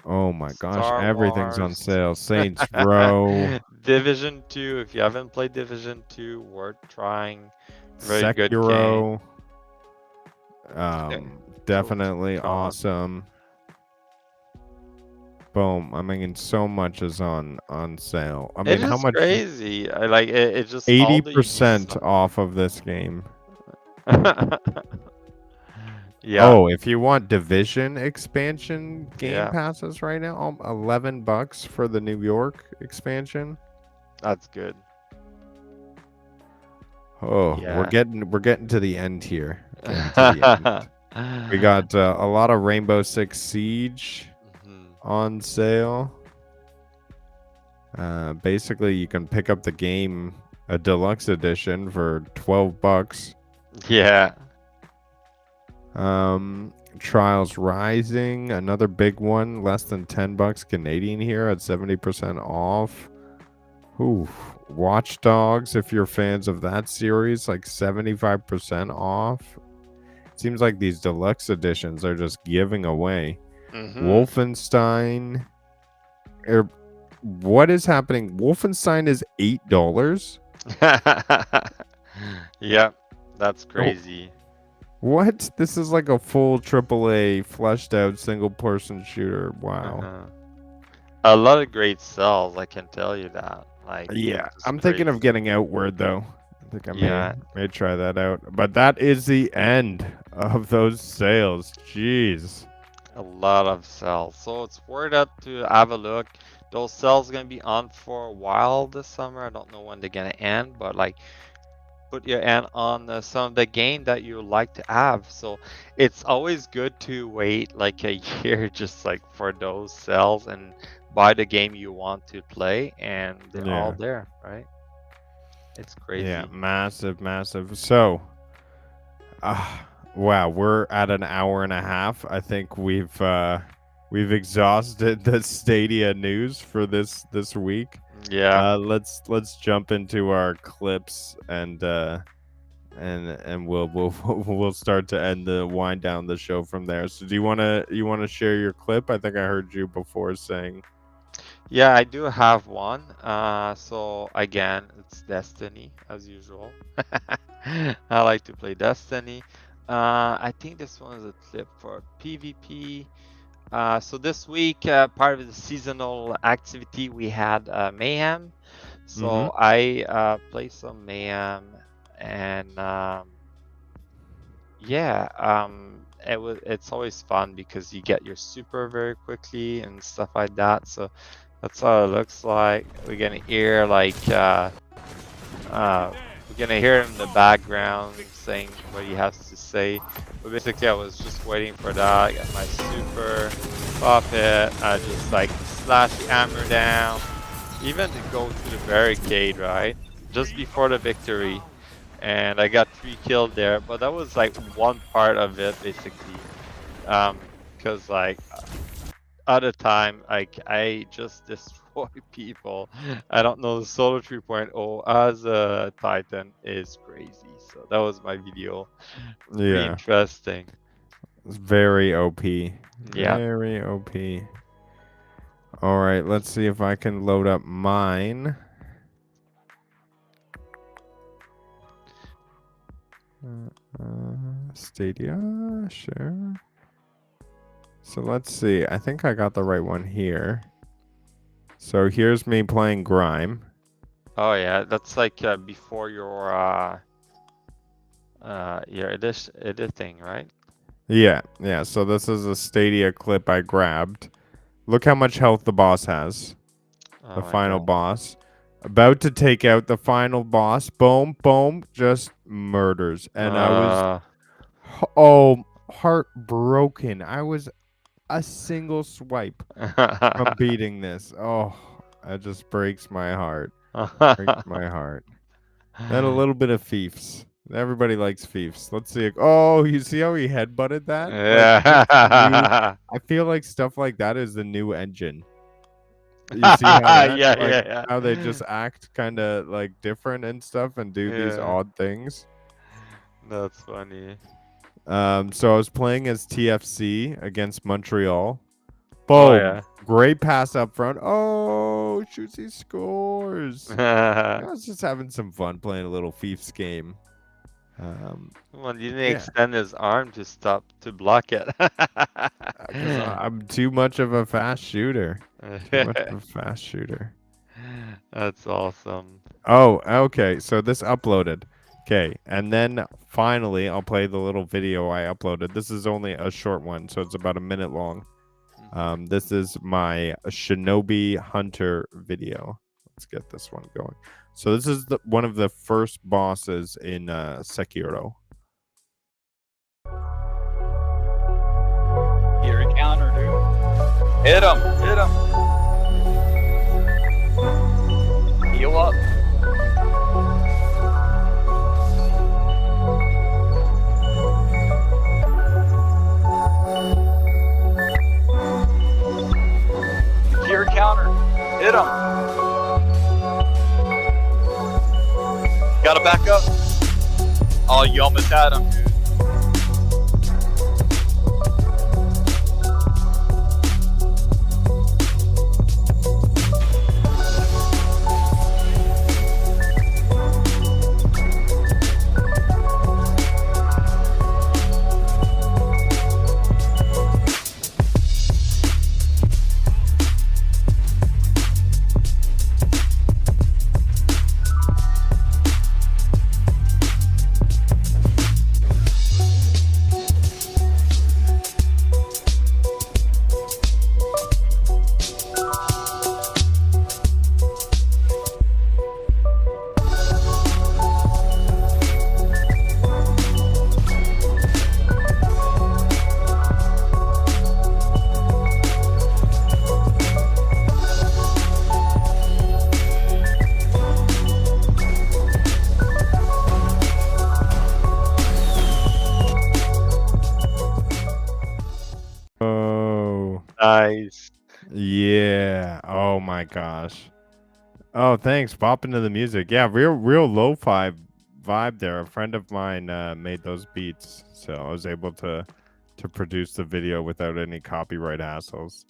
Oh my gosh, Star everything's on Wars. sale. Saints Row, Division 2. If you haven't played Division 2, worth trying. Very good game. Securo. Yeah. Definitely God. awesome. Boom. I mean, so much is on sale. I mean, It how is much? crazy. I like it. It just 80% off of this game. Yeah. Oh, if you want Division expansion game Yeah. passes right now, $11 for the New York expansion. That's good. Oh, Yeah. we're getting to the end here. Getting to the end. We got a lot of Rainbow Six Siege on sale. Basically, you can pick up the game, a deluxe edition, for $12. Yeah. Trials Rising, another big one, less than $10 Canadian here at 70% off. Ooh, Watch Dogs, if you're fans of that series, like 75% off. Seems like these deluxe editions are just giving away. Wolfenstein. What is happening? Wolfenstein is $8. Yep, that's crazy. What? This is like a full AAA fleshed out single person shooter. Wow. A lot of great sales, I can tell you that. Like, yeah, I'm thinking of getting Outward though. I think I may try that out. But that is the end of those sales. Jeez. A lot of sales. So it's worth it to have a look. Those sales gonna be on for a while this summer. I don't know when they're gonna end, but like, put your hand on some of the game that you like to have. So it's always good to wait like a year just like for those sales and buy the game you want to play, and they're all there, right? It's crazy. Yeah, massive. So, wow, we're at an hour and a half. I think we've exhausted the Stadia news for this week. Yeah. Let's jump into our clips and we'll start to wind down the show from there. So do you want to share your clip? I think I heard you before saying. Yeah, I do have one. So again, it's Destiny as usual. I like to play Destiny. I think this one is a clip for PvP. So this week, part of the seasonal activity, we had Mayhem. So I play some Mayhem, and it's always fun because you get your super very quickly and stuff like that. So that's how it looks like. We're gonna hear like we're gonna hear him in the background saying what he has to say. But basically, I was just waiting for that. I got my super, pop it. I just like slash the hammer down, even to go to the barricade, right? Just before the victory. And I got 3 killed there, but that was like one part of it basically. Because like other time, like I just destroy people. I don't know, the solo 3.0 as a Titan is crazy. So that was my video. Pretty interesting. It's very OP. Yeah. Very OP. All right, let's see if I can load up mine. Stadia, sure. So let's see. I think I got the right one here. So here's me playing Grime. Oh yeah, that's like before your editing, right? Yeah. So this is a Stadia clip I grabbed. Look how much health the boss has. Oh The my final God. boss. About to take out the final boss. Boom, boom, just murders. And I was, heartbroken. I was a single swipe from beating this. Oh, it just breaks my heart. Breaks my heart. Then a little bit of fiefs. Everybody likes fiefs. Let's see. Oh, you see how he headbutted that? Like it's the new. Yeah. I feel like stuff like that is the new engine. You see how that, Yeah, like, yeah. how they just act kind of like different and stuff and do these Yeah. odd things. That's funny. So I was playing as TFC against Montreal. Oh Boom. yeah. Great pass up front. Oh, Shooty scores. I was just having some fun playing a little Fiefs game. Well, you didn't Yeah, extend his arm to block it. because I'm too much of a fast shooter. Too much of a fast shooter. That's awesome. Oh, okay. So this uploaded. Okay, and then finally I'll play the little video I uploaded. This is only a short one, so it's about a minute long. This is my Shinobi Hunter video. Let's get this one going. So this is one of the first bosses in Sekiro. Here, counter, dude. Hit him. Hit him. Heal up. Here, counter. Hit him. Gotta back up. Oh, you almost had him, dude. Oh, Nice. yeah. Oh my gosh. Oh, thanks. Pop into the music. Yeah, real lo-fi vibe there. A friend of mine made those beats, so I was able to produce the video without any copyright hassles.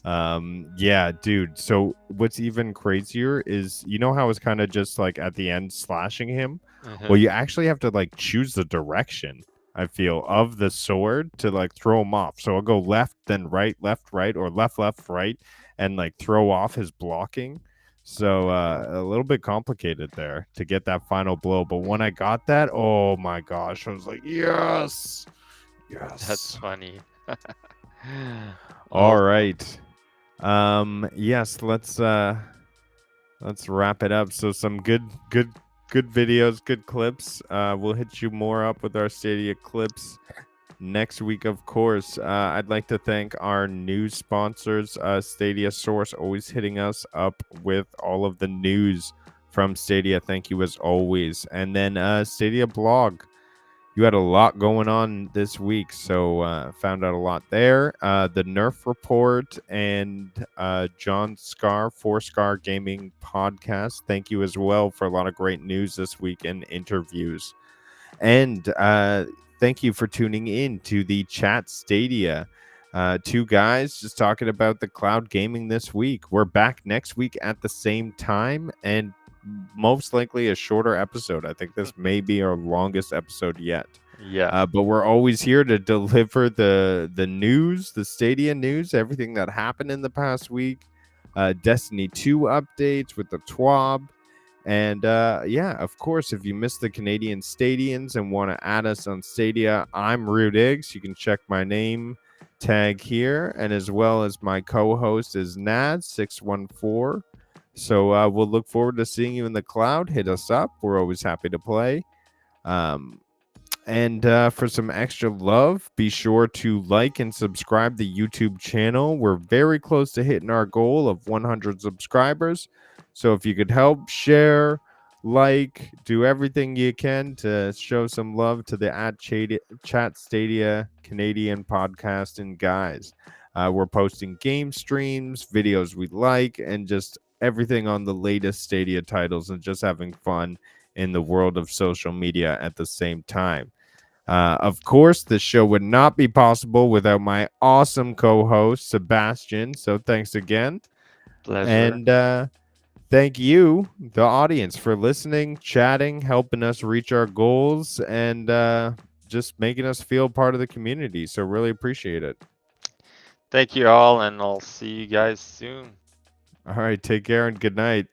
Yeah, dude. So what's even crazier is, you know how it's kind of just like at the end slashing him? Well, you actually have to like choose the direction, I feel, of the sword to like throw him off. So I'll go left, then right, or left, right, and like throw off his blocking. So a little bit complicated there to get that final blow. But when I got that, oh my gosh, I was like, yes. Yes. That's funny. All Awesome. right. Yes, let's wrap it up. So some good videos, good clips. We'll hit you more up with our Stadia clips next week, of course. I'd like to thank our news sponsors, Stadia Source, always hitting us up with all of the news from Stadia. Thank you as always. And then Stadia Blog. You had a lot going on this week, so found out a lot there. The Nerf Report and John Scar, 4Scar Gaming Podcast. Thank you as well for a lot of great news this week and interviews. And thank you for tuning in to the Chat Stadia. Two guys just talking about the cloud gaming this week. We're back next week at the same time, and most likely a shorter episode. I think this may be our longest episode yet. Yeah. But we're always here to deliver the news, the Stadia news, everything that happened in the past week. Destiny 2 updates with the Twab. And yeah, of course, if you missed the Canadian Stadians and want to add us on Stadia, I'm Rude Iggs. You can check my name tag here, and as well as my co-host is Nad614. So we'll look forward to seeing you in the cloud. Hit us up. We're always happy to play. And for some extra love, be sure to like and subscribe the YouTube channel. We're very close to hitting our goal of 100 subscribers. So if you could help, share, like, do everything you can to show some love to the Chat Stadia Canadian podcasting guys. We're posting game streams, videos we like, and just everything on the latest Stadia titles, and just having fun in the world of social media at the same time. Of course, this show would not be possible without my awesome co-host, Sebastian. So thanks again. Pleasure. And thank you, the audience, for listening, chatting, helping us reach our goals, and just making us feel part of the community. So really appreciate it. Thank you all, and I'll see you guys soon. All right, take care and good night.